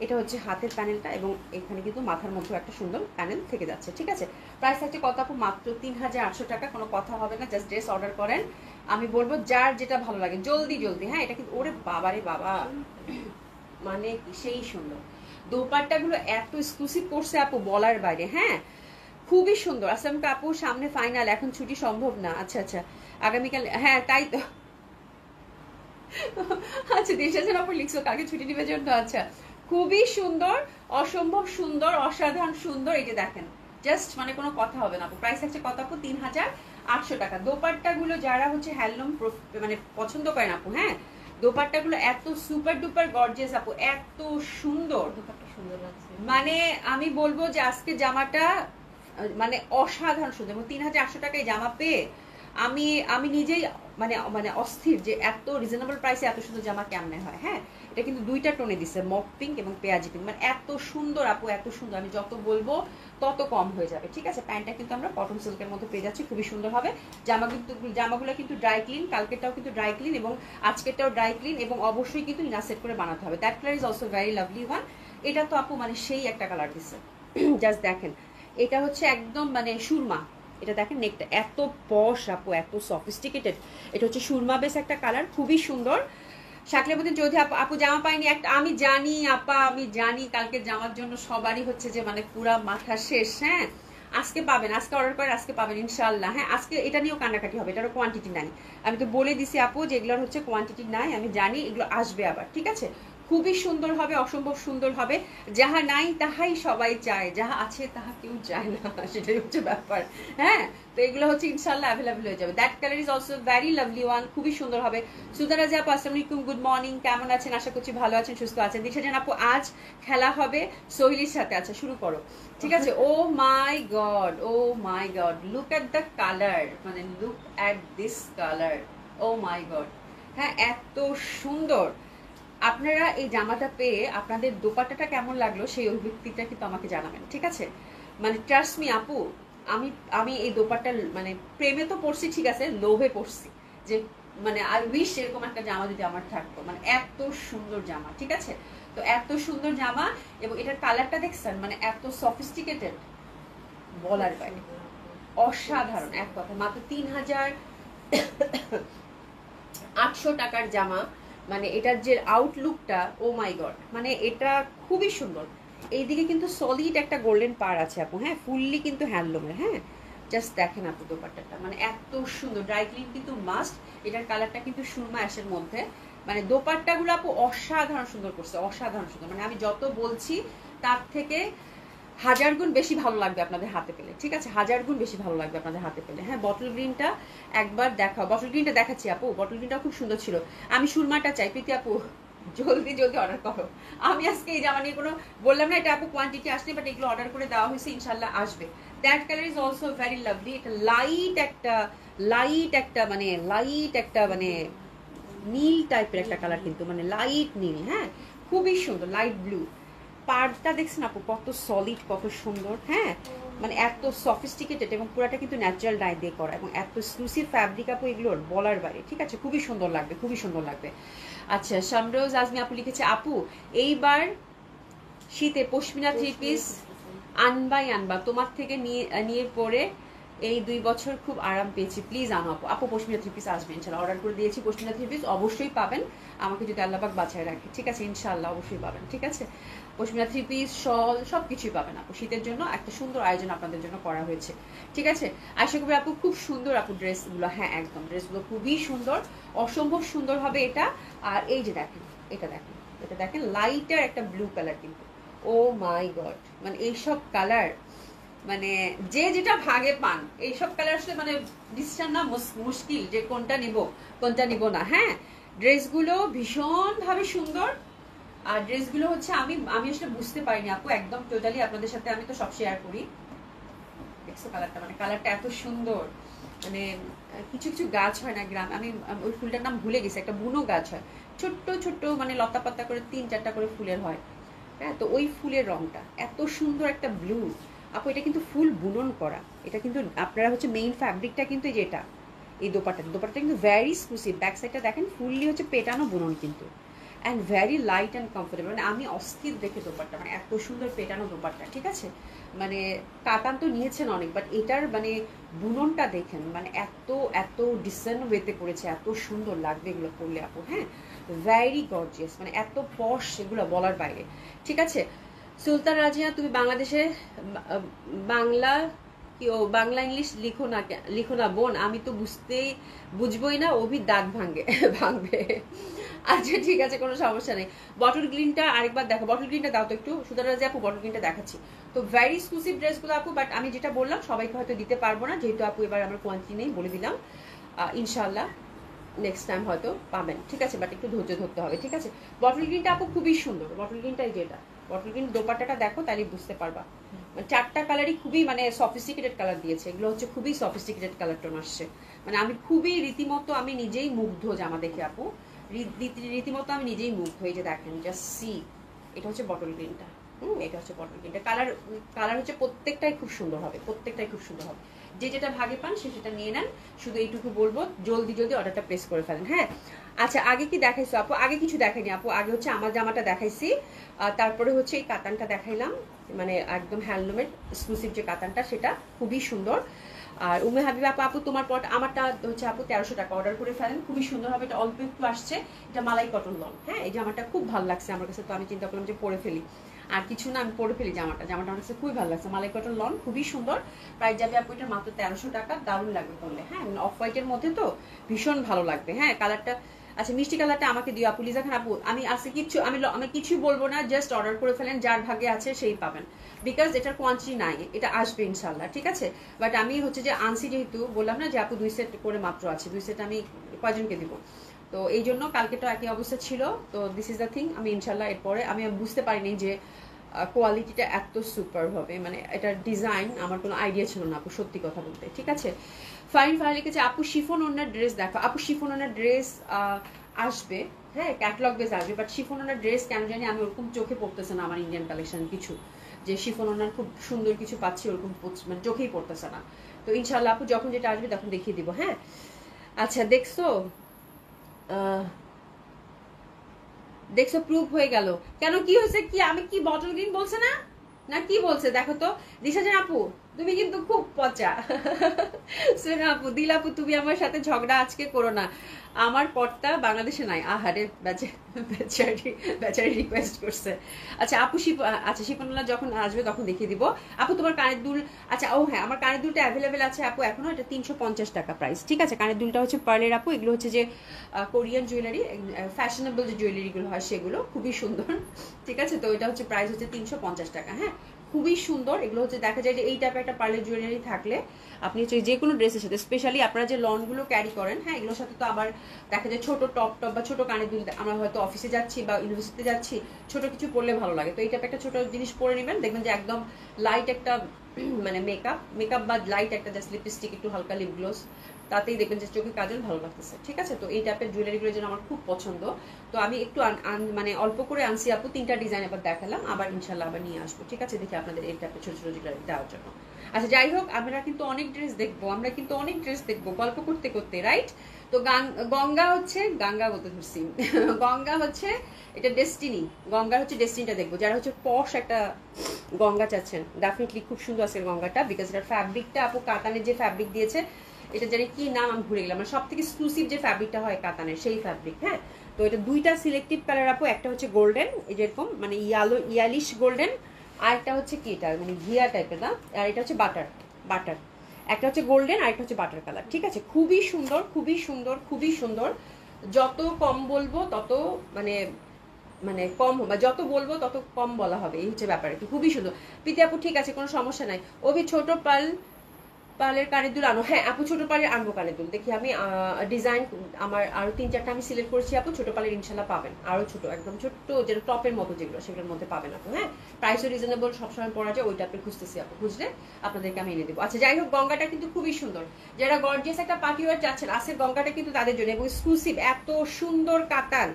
এটা হচ্ছে হাতের প্যানেলটা, এবং এখানে কিন্তু মাথার মধ্যেও একটা সুন্দর প্যানেল থেকে যাচ্ছে, ঠিক আছে? প্রাইস থাকছে কত আপু? মাত্র 3800 টাকা। কোনো কথা হবে না, জাস্ট ড্রেস অর্ডার করেন। আমি বলবো যার যেটা ভালো লাগে জলদি জলদি, হ্যাঁ? এটা কিন্তু ওরে বাবারে বাবা, মানে সেই সুন্দর দোপাট্টাগুলো, এত এক্সক্লুসিভ করছে আপু বলার বাইরে, হ্যাঁ, খুবই সুন্দর। আসলাম আপু, সামনে ফাইনাল, এখন ছুটি সম্ভব না। আচ্ছা আচ্ছা, আগামীকাল, হ্যাঁ তাই তো। আচ্ছা, দেশাছেন আপু লিখছো কালকে ছুটি নেবে জন্য। আচ্ছা, খুবই সুন্দর, অসম্ভব সুন্দর, অসাধারণ সুন্দর। এই যে দেখেন, জাস্ট মানে কোনো কথা হবে না আপু। প্রাইস আছে কত আপু? 3800 টাকা। দোপাট্টাগুলো যারা হচ্ছে হ্যান্ডলুম মানে পছন্দ করেন আপু, হ্যাঁ, দোপাট্টাগুলো এত সুপার ডুপার গর্জিয়াস আপু, এত সুন্দর, দোপাট্টা সুন্দর লাগছে, মানে আমি বলবো যে আজকে জামাটা মানে অসাধারণ সুন্দর। এবং 3800 টাকায় জামা পেয়ে আমি আমি নিজেই মানে মানে অস্থির যে এত রিজনেবল প্রাইসে এত সুন্দর জামা কেমনে হয়, হ্যাঁ? এটা কিন্তু দুইটা টোনে দিচ্ছে, মক পিঙ্ক এবং পেঁয়াজি পিঙ্ক, মানে এত সুন্দর আপু, এত সুন্দর, আমি যত বলবো তত কম হয়ে যাবে, ঠিক আছে? প্যান্টটা কিন্তু আমরা কটন সিল্কের মধ্যে পেয়ে যাচ্ছি, খুবই সুন্দর হবে। জামাগুলো কিন্তু ড্রাই ক্লিন, কালকেরটাও কিন্তু ড্রাই ক্লিন, এবং আজকেরটাও ড্রাই ক্লিন, এবং অবশ্যই কিন্তু ইনার সেট করে বানাতে হবে। That colour is also very lovely one. এটা তো আপু মানে সেই একটা কালার দিচ্ছে, জাস্ট দেখেন, এটা হচ্ছে একদম মানে সুরমা। এটা দেখেন নেকটা এত পশ আপু, এত সফিস্টিকেটেড। এটা হচ্ছে সুরমা বেস একটা কালার, খুবই সুন্দর। শাকলেবতী চৌধুরী আপু, আপু জামা পাইনি একটা, আমি জানি আপা, আমি জানি কালকে জামার জন্য সবারই হচ্ছে যে মানে পুরা মাথা শেষ, হ্যাঁ? আজকে পাবেন, আজকে অর্ডার করে আজকে পাবেন ইনশাল্লাহ, হ্যাঁ? আজকে এটা নিয়েও কান্নাকাটি হবে, এটারও কোয়ান্টিটি নাই। আমি তো বলে দিছি আপু যে এগুলোর হচ্ছে কোয়ান্টিটি নাই, আমি জানি এগুলো আসবে আবার, ঠিক আছে? খুবই সুন্দর হবে, অসম্ভব সুন্দর হবে। যাহা নাই তাহাই সবাই চায়, যাহা আছে তাহা কেউ চায় না, সেটাই হচ্ছে ব্যাপার, হ্যাঁ? তো এগুলো হচ্ছে ইনশাল্লাহ অ্যাভেলেবল হয়ে যাবে। That colour is also very lovely one, খুবই সুন্দর হবে। সুদারা আপু আসসালামু আলাইকুম, গুড মর্নিং, কেমন আছেন? আশা করছি ভালো আছেন, সুস্থ আছেন। দিশা জান আপু, আজ খেলা হবে সোহিলির সাথে। আচ্ছা, শুরু করো, ঠিক আছে? Oh my god, oh my god, look at the colour, মানে look at this colour, oh my god, হ্যাঁ, এত সুন্দর। আপনারা এই জামাটা পেয়ে আপনাদের দোপাট্টাটা কেমন লাগলো সেই অভিব্যক্তিটা কিন্তু আমাকে জানাবেন, ঠিক আছে? মানে ট্রাস্ট মি আপু, আমি আমি এই দোপাট্টার মানে প্রেমে তো পড়ছি, ঠিক আছে, লোভে পড়ছি যে মানে আই উইশ এরকম একটা জামা যদি আমার থাকতো, মানে এত সুন্দর জামা, ঠিক আছে? তো এত সুন্দর জামা, এবং এটার কালারটা দেখছেন, মানে এত সফিস্টিকেটেড বলার বাইরে, অসাধারণ এক কথা। মাত্র 3800 টাকার জামা, মানে এটার যে আউটলুকটা, ও মাই গড, মানে এটা খুবই সুন্দর। এইদিকে কিন্তু সলিড একটা গোল্ডেন পার আছে আপু, হ্যাঁ, ফুললি কিন্তু হ্যান্ডলুমের, হ্যাঁ, জাস্ট দেখেন আপু দোপাট্টাটা, মানে এত সুন্দর। ড্রাই ক্লিন কিন্তু মাস্ট। এটার কালারটা কিন্তু সুরমা অ্যাশের মধ্যে, মানে দোপাট্টাগুলো আপু অসাধারণ সুন্দর করছে, অসাধারণ সুন্দর। মানে আমি যত বলছি তার থেকে 1000 গুণ বেশি ভালো লাগবে আপনাদের হাতে পেলে, ঠিক আছে? 1000 গুণ বেশি ভালো লাগবে আপনাদের হাতে পেলে। হ্যাঁ, বটল গ্রিনটা একবার দেখাও। বটল গ্রিনটা দেখাচ্ছি আপু, বটল গ্রিনটা খুব সুন্দর ছিল। আমি সুরমাটা চাই, প্রীতি আপু জলদি জলদি অর্ডার করো। আমি আজকে এই জামা নিয়ে কোনো বললাম না, এটা আপু কোয়ান্টিটি আসলে, বাট এগুলো অর্ডার করে দেওয়া হয়েছে, ইনশাল্লাহ আসবে। That colour is also very lovely. এটা লাইট একটা মানে নীল টাইপের একটা কালার, কিন্তু মানে লাইট নীল। হ্যাঁ, খুবই সুন্দর, লাইট ব্লু। পাড়টা দেখছেন আপু কত সলিড, কত সুন্দর। হ্যাঁ, মানে এত সফিস্টিকেটেড এবং পুরাটা কিন্তু ন্যাচারাল ডাই দিয়ে করা এবং এত এক্সক্লুসিভ ফ্যাব্রিক আপু, এগুলোর বলার বাইরে, ঠিক আছে? খুবই সুন্দর লাগবে, খুবই সুন্দর লাগবে। আচ্ছা, শামরোজ আজমি আপু লিখেছে, আপু এইবার শীতে পশমিনা 3 পিস আনবা, তোমার থেকে নিয়ে পরে এই 2 বছর খুব আরাম পেয়েছি, প্লিজ আনো আপু। আপু পশমিনা 3 পিস আসবে ইনশাল্লাহ, অর্ডার করে দিয়েছি। পশমিনা 3 পিস অবশ্যই পাবেন, আমাকে যদি আল্লাহ পাক বাঁচায় রাখে, ঠিক আছে? ইনশাল্লাহ অবশ্যই পাবেন, ঠিক আছে? পশমিনা 3 পিস, শল সব কিছুই পাবেন আপু। শীতের জন্য একটা সুন্দর আয়োজন আপনাদের জন্য করা হয়েছে, ঠিক আছে? আশা করি আপু খুব সুন্দর আপু ড্রেসগুলো। হ্যাঁ একদম, ড্রেসগুলো খুবই সুন্দর, অসম্ভব সুন্দর হবে এটা। আর এই যে দেখেন, এটা দেখেন লাইটার একটা ব্লু কালার, কিন্তু ও মাই গড, মানে এইসব কালার মানে যে যেটা ভাগে পান, এইসব কালার আসলে মানে ডিসিশন না মুশকিল যে কোনটা নিব না। হ্যাঁ, ড্রেসগুলো ভীষণ ভাবে সুন্দর। আর ড্রেসগুলো হচ্ছে আমি আসলে বুঝতে পারিনি আপু, একদম টোটালি আপনাদের সাথে আমি তো সব শেয়ার করি। দেখছো কালারটা, মানে কালারটা এত সুন্দর। মানে কিছু কিছু গাছ হয় না গ্রাম, আমি ওই ফুলটার নাম ভুলে গেছি, একটা বুনো গাছ হয়, ছোট্ট ছোট্ট মানে লতা পাতা করে 3-4টা করে ফুলের হয়। হ্যাঁ, তো ওই ফুলের রংটা এত সুন্দর একটা ব্লু আপু। এটা কিন্তু ফুল বুনন করা, এটা কিন্তু আপনারা হচ্ছে মেইন ফ্যাব্রিকটা কিন্তু যেটা এই দোপাট্টাটা কিন্তু ভ্যারি এক্সক্লুসিভ। ব্যাক সাইডটা দেখেন ফুললি হচ্ছে পেটানো বুনন কিন্তু, and very light and comfortable. মানে আমি অস্থির দেখে দোপাট্টা, মানে এত সুন্দর পেটানো দোপাট্টা, ঠিক আছে? মানে কাতান তো নিয়েছেন অনেক, বাট এটার মানে বুননটা দেখেন, মানে এত ডিসেন্ট ওয়েতে করেছে, এত সুন্দর লাগবে এগুলো পরলে আপু। হ্যাঁ, ভ্যারি গর্জিয়াস, মানে এত পশ এগুলো বলার বাইরে, ঠিক আছে? সুলতান রাজিয়া, তুমি বাংলাদেশে বাংলা কি ও বাংলা ইংলিশ লিখো না বোন, আমি তো বুঝবোই না, অভি দাঁত ভাঙবে। আচ্ছা ঠিক আছে, কোনো সমস্যা নেই। বটল গ্রিনটা আরেকবার দেখো, বটল গ্রিনটা দাও তো একটু। সুতরাং যে আপু বটল গ্রিনটা দেখাচ্ছি। তো ভ্যারি এক্সক্লুসিভ ড্রেসগুলো আপু, বাট আমি যেটা বললাম সবাইকে হয়তো দিতে পারবো না, যেহেতু আপু এবার আমার কোয়ান্টিটি নেই, বলে দিলাম। ইনশাল্লাহ নেক্সট টাইম হয়তো পাবেন, ঠিক আছে? বাট একটু ধৈর্য ধরতে হবে, ঠিক আছে? বটল গ্রিনটা আপু খুবই সুন্দর, বটল গ্রিনটাই যেটা বটল গ্রিন দোপাট্টাটা দেখো, তাহলে বুঝতে পারবা। মানে 4টা কালারই খুবই মানে সফিস্টিকেটেড কালার দিয়েছে, এগুলো হচ্ছে খুবই সফিস্টিকেটেড কালার টোন আসছে। মানে আমি খুবই রীতিমতো আমি নিজেই মুগ্ধ জামা দেখে আপু, রীতিমতো আমি নিজেই মুগ্ধ। এই যে দেখেন, জাস্ট সি, এটা হচ্ছে বটল গ্রিনটা। এটা হচ্ছে বটল গ্রিনটা। কালার হচ্ছে প্রত্যেকটাই খুব সুন্দর হবে, প্রত্যেকটাই খুব সুন্দর হবে। যে যেটা ভাগে পান সে সেটা নিয়ে নেন। শুধু এইটুকু বলবো, জলদি অর্ডারটা প্লেস করে ফেলেন। হ্যাঁ, আচ্ছা আগে কি দেখাইছো আপু? আগে কিছু দেখাইনি আপু, আগে হচ্ছে আমার জামাটা দেখাইছি, তারপরে হচ্ছে এই কাতানটা দেখাইলাম, মানে একদম হ্যান্ডলুমের এক্সক্লুসিভ যে কাতানটা, সেটা খুবই সুন্দর। আর উমে হাবিবা আপু তোমার পট, আমারটা হচ্ছে আপু 1300 টাকা, অর্ডার করে ফেলেন, খুবই সুন্দর হবে। এটা অল্প একটু আসছে, এটা মালাই কটন লন। হ্যাঁ, এই জামাটা খুব ভালো লাগছে আমার কাছে, তো আমি চিন্তা করলাম যে পরে ফেলি। আর কিছু না, আমি পরে ফেলি জামাটা আমার কাছে খুবই ভালো লাগছে। মালাই কটন লন, খুবই সুন্দর। প্রাইস যাবে আপু এটা মাত্র 1300 টাকা। দারুণ লাগবে পরলে। হ্যাঁ, অফ হোয়াইটের মধ্যে তো ভীষণ ভালো লাগবে। হ্যাঁ, কালারটা আচ্ছা, মিষ্টি কালারটা আমাকে দিও আপু। লিজা খান আপু, আমি আজকে আমি কিছু বলবো না, জাস্ট অর্ডার করে ফেলেন, যার ভাগে আছে সেই পাবেন, বিকজ এটার কোয়ান্টিটি নাই, এটা আসবে ইনশাল্লাহ, ঠিক আছে? বাট আমি হচ্ছে যে আনসি, যেহেতু বললাম না যে আপু 2 সেট করে মাত্র আছে, 2 সেট আমি কয়জনকে দিব, তো এই জন্য কালকে তো একই অবস্থা ছিল। তো দিস ইজ দ্য থিং, আমি ইনশাল্লাহ এরপরে আমি বুঝতে পারিনি যে কোয়ালিটিটা এত সুপার হবে, মানে এটার ডিজাইন আমার কোনো আইডিয়া ছিল না আপু, সত্যি কথা বলতে, ঠিক আছে? ফাইন লিখেছে আপু শিফন ওনার ড্রেস দেখো। আপু শিফন ওনার ড্রেস আসবে, হ্যাঁ ক্যাটালগ বেস আসবে, বাট শিফন ওনার ড্রেস কেন জানি আমি ওরকম চোখে পড়তেছে না আমার ইন্ডিয়ান কালেকশন কিছু, যে শিফন ওনার খুব সুন্দর কিছু পাচ্ছি ওরকম মানে চোখেই পড়তেছে না। তো ইনশাল্লাহ আপু যখন যেটা আসবে তখন দেখিয়ে দিব। হ্যাঁ, আচ্ছা দেখছো প্রুফ হয়ে গেল কেন? কি হয়েছে? কি আমি কি বটল গ্রিন বলছে না কি বলছে দেখো তো দিশা জান আপু, তুমি কিন্তু খুব পচা। সোনা আপু, দিল আপু, তুমি আমার সাথে ঝগড়া আজকে করো না, আমার কর্তা বাংলাদেশে নাই। আহারে বেচারি রিকোয়েস্ট করছে। আচ্ছা আপু, আচ্ছা শিপনুল্লাহ যখন আসবে তখন দেখিয়ে দিব। আপু তোমার কানের দুল, আচ্ছা ও হ্যাঁ, আমার কানের দুলটা অ্যাভেলেবেল আছে আপু এখনো, এটা 350 টাকা প্রাইস, ঠিক আছে। কানের দুলটা হচ্ছে পার্লের আপু, এগুলো হচ্ছে যে কোরিয়ান জুয়েলারি, ফ্যাশনেবল যে জুয়েলারিগুলো হয় সেগুলো, খুবই সুন্দর, ঠিক আছে। তো এটা হচ্ছে প্রাইস হচ্ছে 350 টাকা, হ্যাঁ, খুবই সুন্দর। এগুলো হচ্ছে দেখা যায় যে এই টাইপের একটা পার্লের জুয়েলারি থাকলে আপনি হচ্ছে যে কোনো ড্রেসের সাথে, স্পেশালি আপনারা যে লনগুলো ক্যারি করেন, হ্যাঁ, এগুলোর সাথে তো আবার দেখা যায় ছোট টপ বা ছোট কানের দুল, আমরা হয়তো অফিসে যাচ্ছি বা ইউনিভার্সিটিতে যাচ্ছি, ছোট কিছু পরলে ভালো লাগে। তো এই টাইপের একটা ছোট জিনিস পরে নেবেন, দেখবেন যে একদম লাইট একটা মানে মেকআপ বা লাইট একটা জাস্ট লিপস্টিক, একটু হালকা লিপ গ্লোস, তাতেই দেখবেন যে চোখে কাজল ভালো লাগতেছে, ঠিক আছে। তো এই টাইপের জুয়েলারিগুলো যেন আমার খুব পছন্দ। তো আমি একটু মানে অল্প করে আনছি আপু, 3টা ডিজাইন আবার দেখালাম, আবার ইনশাল্লাহ আবার নিয়ে আসবো, ঠিক আছে, দেখি আপনাদের এই টাইপের ছোট ছোট জুয়েলারি দেওয়ার জন্য। আচ্ছা যাই হোক, আমরা কিন্তু অনেক ড্রেস দেখবো গল্প করতে করতে, রাইট। তো গঙ্গা হচ্ছে, গঙ্গা বলতে ধরছি, গঙ্গা হচ্ছে এটা ডেস্টিনি, গঙ্গার হচ্ছে ডেস্টিনিটা দেখবো। যারা হচ্ছে পশ একটা গঙ্গা চাচ্ছেন, ডেফিনেটলি খুব সুন্দর আছে গঙ্গাটা, বিকজ এটার ফ্যাব্রিকটা আপু কাতানের যে ফ্যাব্রিক দিয়েছে, এটা জানি কি নাম আমি ভুলে গেলাম, মানে সব থেকে এক্সক্লুসিভ যে ফ্যাব্রিকটা হয় কাতানের, সেই ফ্যাব্রিক, হ্যাঁ। তো এটা দুইটা সিলেক্টিভ কালার আপু, একটা হচ্ছে গোল্ডেন, এই যেরকম মানে ইয়ালিশ গোল্ডেন, আর একটা হচ্ছে কি এটা মানে ঘিয়া টাইপের না, আর এটা হচ্ছে বাটার, একটা হচ্ছে গোল্ডেন আর একটা হচ্ছে বাটার কালার, ঠিক আছে। খুবই সুন্দর, খুবই সুন্দর, খুবই সুন্দর। যত কম বলবো তত মানে মানে কম, বা যত বলবো তত কম বলা হবে, এই হচ্ছে ব্যাপার। খুবই সুন্দর প্রীতি আপু, ঠিক আছে, কোনো সমস্যা নাই। অভি ছোট পালের কানের দুল আনো, হ্যাঁ আপু ছোট পালের আনবো কানের দুল, দেখি আমি ডিজাইন আমার আরো 3-4টা আমি সিলেক্ট করেছি আপু, ছোট পালের ইনশাল্লাহ পাবেন, আরো ছোট একদম ছোট্ট যেটা টপের মতো যেগুলো, সেগুলোর মধ্যে পাবেন আপু, হ্যাঁ। প্রাইসও রিজনেবল, সবসময় পড়া যায়, ওইটা আপনি খুঁজতেছি আপু, বুঝলে আপনাদেরকে আমি এনে দেবো। আচ্ছা যাই হোক, গঙ্গাটা কিন্তু খুবই সুন্দর, যারা গর্জিয়াস একটা পার্টি ওয়্যার চাচ্ছেন, আজকের গঙ্গাটা কিন্তু তাদের জন্য, এবং এক্সক্লুসিভ, এত সুন্দর কাতান,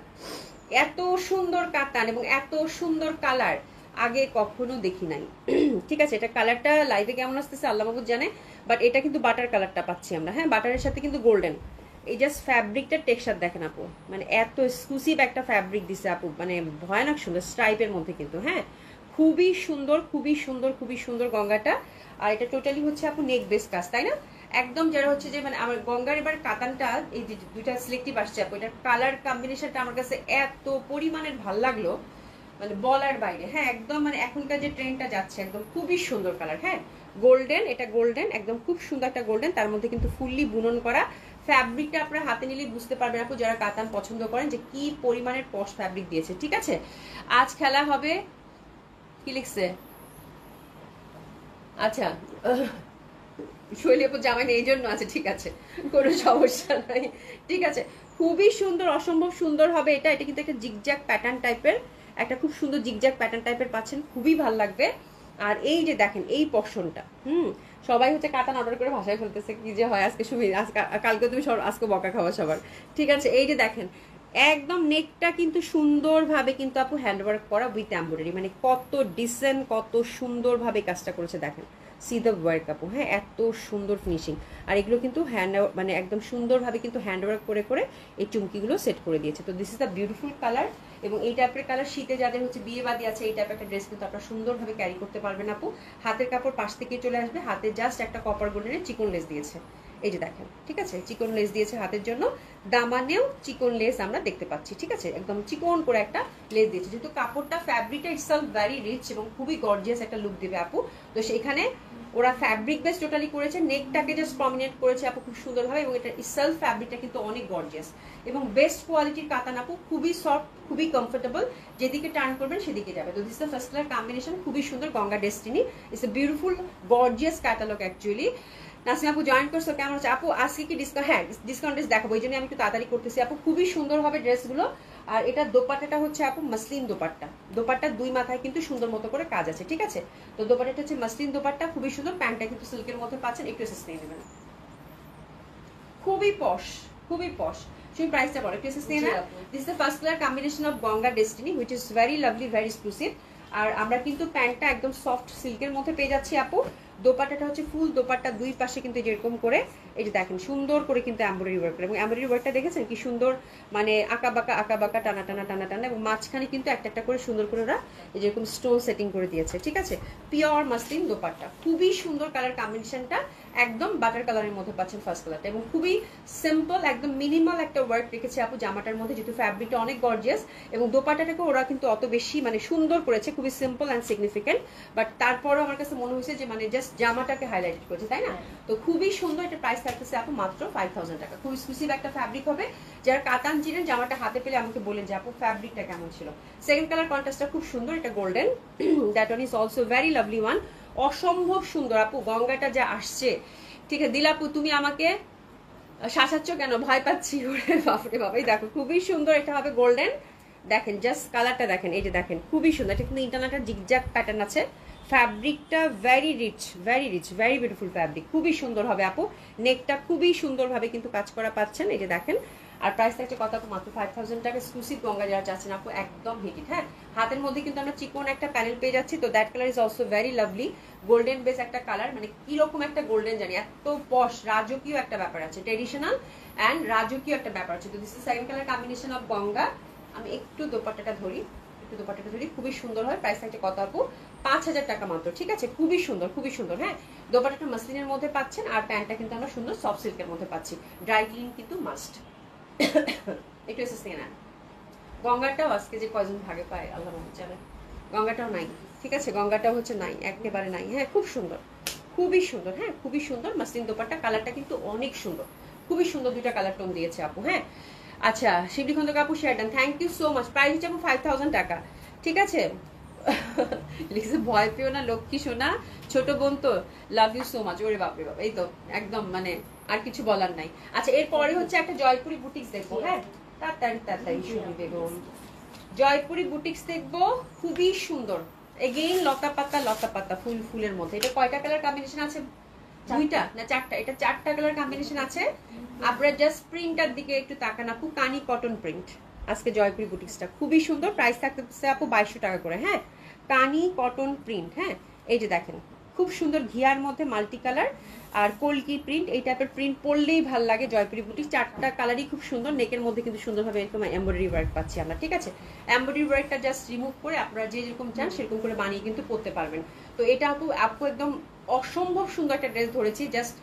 এত সুন্দর কাতান এবং এত সুন্দর কালার আগে কখনো দেখি নাই, ঠিক আছে। এটা কালারটা লাইভে কেমন আসতেছে আল্লাহ মাহবুব জানে, বাট এটা কিন্তু বাটার কালারটা পাচ্ছি আমরা, হ্যাঁ, বাটারের সাথে কিন্তু গোল্ডেন। এই জাস্ট ফ্যাব্রিকটা টেক্সচার দেখেন আপু, মানে এত এক্সক্লুসিভ একটা ফ্যাব্রিক দিছে আপু, মানে ভয়ানক সুন্দর স্ট্রাইপের মধ্যে কিন্তু, হ্যাঁ, খুবই সুন্দর, খুবই সুন্দর, খুবই সুন্দর গঙ্গাটা। আর এটা টোটালি হচ্ছে আপু নেক বেস কাজ, তাই না, একদম যারা হচ্ছে যে মানে আমার গঙ্গার এবার কাতানটা, এই যে দুইটা সিলেক্টিভ আসছে আপু, এটার কালার কম্বিনেশনটা আমার কাছে এত পরিমাণের ভাল লাগলো, মানে বলার বাইরে, হ্যাঁ, একদম মানে এখনকার যে ট্রেন্ডটা যাচ্ছে একদম খুবই সুন্দর কালার, হ্যাঁ, গোল্ডেন, এটা গোল্ডেন, একদম খুব সুন্দর একটা গোল্ডেন, তার মধ্যে কিন্তু ফুললি বুনন করা। ফ্যাব্রিকটা আপনারা হাতে নিলেই বুঝতে পারবেন আপু, যারা কাতান পছন্দ করেন, যে কি পরিমাণের পশ ফ্যাব্রিক দিয়েছে, ঠিক আছে। আজ খেলা হবে, কি লিখছে, আচ্ছা শৈলীপুর জামাই এই জন্য আছে, ঠিক আছে, কোনো সমস্যা নাই, ঠিক আছে। খুবই সুন্দর, অসম্ভব সুন্দর হবে এটা। এটা কিন্তু একটা জিগজ্যাগ প্যাটার্ন টাইপের, একটা খুব সুন্দর জিগজ্যাগ প্যাটার্ন টাইপের পাচ্ছেন, খুবই ভালো লাগবে। আর এই যে দেখেন এই পশনটা, সবাই হচ্ছে কাতান অর্ডার করে ভাষায় ফেলতেছে, কি যে হয় আজকে সুমি, কালকে তুমি আজকে বকা খাওয়া সবার, ঠিক আছে। এই যে দেখেন একদম নেকটা কিন্তু সুন্দরভাবে কিন্তু আপু হ্যান্ডওয়ার্ক করা উইথ এমব্রয়ডারি, মানে কত ডিসেন্ট, কত সুন্দরভাবে কাজটা করেছে দেখেন, সি দ্য ওয়ার্ক আপু, হ্যাঁ, এত সুন্দর ফিনিশিং। আর এগুলো কিন্তু মানে একদম সুন্দরভাবে কিন্তু হ্যান্ডওয়ার্ক করে করে এই চুমকিগুলো সেট করে দিয়েছে। তো this is the beautiful colour, এবং এই টাইপের কালার শীতে যাদের হচ্ছে বিয়ে বাদী আছে, এই টাইপের একটা ড্রেস কিন্তু আপনারা সুন্দরভাবে ক্যারি করতে পারবেন আপু। হাতের কাপড় পাশ থেকে চলে আসবে, হাতে জাস্ট একটা কপার গোল্ডেনের চিকন লেস দিয়েছে, এই যে দেখেন, ঠিক আছে, চিকন লেস দিয়েছে হাতের জন্য, দামানেও চিকন লেস আমরা দেখতে পাচ্ছি, ঠিক আছে, একদম চিকন করে একটা লেস দিয়েছে, যেহেতু কাপড়টা ফ্যাব্রিকটা ইটসেলফ ভেরি রিচ এবং খুবই গর্জিয়াস একটা লুক দেবে আপু। তো সেখানে ওরা ফ্যাব্রিক বেস টোটালি করেছে, নেকটাকে জাস্ট প্রমিনেন্ট করেছে আপু খুব সুন্দরভাবে, এবং এটা সেলফ ফ্যাব্রিকটা কিন্তু অনেক গর্জিয়াস এবং বেস্ট কোয়ালিটির কাতান আপু, খুবই সফট, খুবই কমফোর্টেবল, যেদিকে টার্ন করবেন সেদিকে যাবে। তো this the first colour combination, খুবই সুন্দর, Ganga destiny, it's a beautiful gorgeous catalogue actually. Nasim আপু জয়েন করছো, কেমন হচ্ছে আপু? আজকে কি ডিসকাউন্ট? হ্যাঁ, ডিসকাউন্ট ড্রেস দেখাবো, এই জন্য আমি একটু তাড়াতাড়ি করতেছি আপু। খুবই সুন্দর হবে ড্রেসগুলো। আর এটা দোপাট্টাটা হচ্ছে আপু মাসলিন দোপাট্টা, দোপাট্টার দুই মাথায় কিন্তু সুন্দর মতো করে কাজ আছে, ঠিক আছে। তো দোপাট্টাটা হচ্ছে মাসলিন দোপাট্টা, খুবই সুন্দর, প্যান্টটা কিন্তু সিল্কের মধ্যে পাচ্ছেন, একটু এসেস নিয়ে নেবেন, খুবই পশ, খুবই পশ। সেই প্রাইসটা বলো, একটু এসেস নিয়ে নেন। This is the first colour combination of Ganga destiny, which is very lovely, very exclusive. আর আমরা কিন্তু প্যান্টটা একদম সফট সিল্কের মধ্যে পেয়ে যাচ্ছি আপু, দোপাট্টাটা হচ্ছে ফুল দোপাট্টা, দুই পাশে কিন্তু যেরকম করে এই যে দেখেন সুন্দর করে কিন্তু এমব্রয়ডারি ওয়ার্ক করে, এবং এমব্রয়ডারি ওয়ার্কটা দেখেছেন কি সুন্দর, মানে আঁকা বাঁকা টানা টানা টানা টানা, এবং মাঝখানে কিন্তু একটা একটা করে সুন্দর করে ওরা যেরকম স্টোন সেটিং করে দিয়েছে, ঠিক আছে। পিওর মাসলিন দোপাট্টা, খুবই সুন্দর কালার কম্বিনেশনটা, একদম বাটার কালারের মধ্যে পাচ্ছেন ফার্স্ট কালারটা, এবং খুবই সিম্পল একদম মিনিমাল একটা ওয়ার্ক রেখেছে আপু জামাটার মধ্যে, যেহেতু ফ্যাব্রিকটা অনেক গর্জিয়াস, এবং দোপাট্টাটাকে ওরা কিন্তু অত বেশি মানে সুন্দর করেছে, খুবই সিম্পল অ্যান্ড সিগনিফিকেন্ট, বাট তারপরেও আমার কাছে মনে হয়েছে যে মানে জাস্ট জামাটাকে হাইলাইট করেছে, তাই না? তো খুবই সুন্দর, এটা প্রাইস থাকতেছে আপু মাত্র 5000 টাকা। খুব এক্সক্লুসিভ একটা ফ্যাব্রিক হবে, যারা কাতান চিনেন জামাটা হাতে পেলে আমাকে বলেন যে আপু ফ্যাব্রিকটা কেমন ছিল। সেকেন্ড কালার কন্ট্রাস্টটা খুব সুন্দর, এটা golden, that one is also very lovely one, অসম্ভব সুন্দর আপু, গঙ্গাটা যা আসছে, ঠিক আছে। দিলাপু তুমি আমাকে শাসাচ্ছ কেন, ভয় পাচ্ছি ওরে বাপরে বাবাই, দেখো খুবই সুন্দর, এটা হবে গোল্ডেন, দেখেন জাস্ট কালারটা দেখেন, এই যে দেখেন খুবই সুন্দর, এটা কিন্তু ইন্টারনেটের জিগজ্যাগ প্যাটার্ন আছে, ফ্যাব্রিকটা very rich very beautiful fabric, খুবই সুন্দর হবে আপু, নেকটা খুবই সুন্দরভাবে কিন্তু কাজ করা পাচ্ছেন, এই যে দেখেন। আর প্রাইস থাকছে কত আপু, মাত্র 5000 টাকা। এক্সক্লুসিভ গঙ্গা যারা চাচ্ছেন আপু একদম হিট, হ্যাঁ। হাতের মধ্যে কিন্তু আমরা চিকন একটা প্যানেল পেয়ে যাচ্ছি, তো that colour is also very lovely, golden base একটা কালার, মানে কিরকম একটা গোল্ডেন জানি, এত পশ রাজকীয় একটা ব্যাপার আছে, ট্রেডিশনাল অ্যান্ড রাজকীয় একটা ব্যাপার আছে। তো this is second colour combination of Ganga. আমি একটু দোপাট্টাটা ধরি, খুবই সুন্দর হয়। প্রাইস থাকছে কত আপু, 5000 টাকা মাত্র, ঠিক আছে। খুবই সুন্দর, হ্যাঁ। দোপাট্টাটা মাসলিনের মধ্যে পাচ্ছেন, আর প্যান্টটা কিন্তু আমরা সুন্দর সফট সিল্কের মধ্যে পাচ্ছি, ড্রাই ক্লিন কিন্তু মাস্ট। একটু এসে থেকে নেন। গঙ্গাটাও আজকে যে কয়জন ভাগে পায় আল্লাহ জানে, গঙ্গাটাও নাই, ঠিক আছে, গঙ্গাটাও হচ্ছে নাই, একেবারে নাই, হ্যাঁ। খুবই সুন্দর, হ্যাঁ, খুবই সুন্দর মাসলিন দোপাট্টা, কালারটা কিন্তু অনেক সুন্দর, খুবই সুন্দর, দুইটা কালার টোন দিয়েছে আপু, হ্যাঁ। আচ্ছা, শিবলি খন্দক আপু share done, thank you so much. Price হচ্ছে আপু 5000 টাকা, ঠিক আছে। লিখছে ভয় পেও না লক্ষ্মী সোনা, ছোট বোন তো, লাভ ইউ সো মাচ। ওরে বাপরে বাপ, এই তো একদম মানে আর কিছু বলার নাই। আচ্ছা, এরপরে হচ্ছে একটা জয়পুরি বুটিক্স দেখবো, হ্যাঁ, তাড়াতাড়ি শুনি বেগম, জয়পুরি বুটিক্স দেখবো, খুবই সুন্দর, এগেইন লতা পাতা ফুলের মধ্যে। এটা কয়টা কালার কম্বিনেশন আছে, দুইটা না চারটা, এটা চারটা কালার কম্বিনেশন আছে। আপনারা জাস্ট প্রিন্টটার দিকে একটু তাকান আপু, কানি কটন প্রিন্ট, আজকে জয়পুরি বুটিক্সটা খুবই সুন্দর, প্রাইস থাকতেছে আপু 2200 টাকা করে, হ্যাঁ। কানি কটন প্রিন্ট, হ্যাঁ, এই যে দেখেন খুব সুন্দর ঘিয়ার মধ্যে মাল্টি কালার আর কলকি প্রিন্ট, এই টাইপের প্রিন্ট পরলেই ভালো লাগে জয়পুরি বুটিক। চারটা কালারই খুব সুন্দর, নেকের মধ্যে কিন্তু সুন্দরভাবে এরকম এমব্রয়ডারি ওয়ার্ক পাচ্ছি আমরা, ঠিক আছে। এমব্রয়ডারি ওয়ার্কটা জাস্ট রিমুভ করে আপনারা যে যেরকম চান সেরকম করে বানিয়ে কিন্তু পরতে পারবেন। তো এটা আপু একদম অসম্ভব সুন্দর একটা ড্রেস ধরেছি, জাস্ট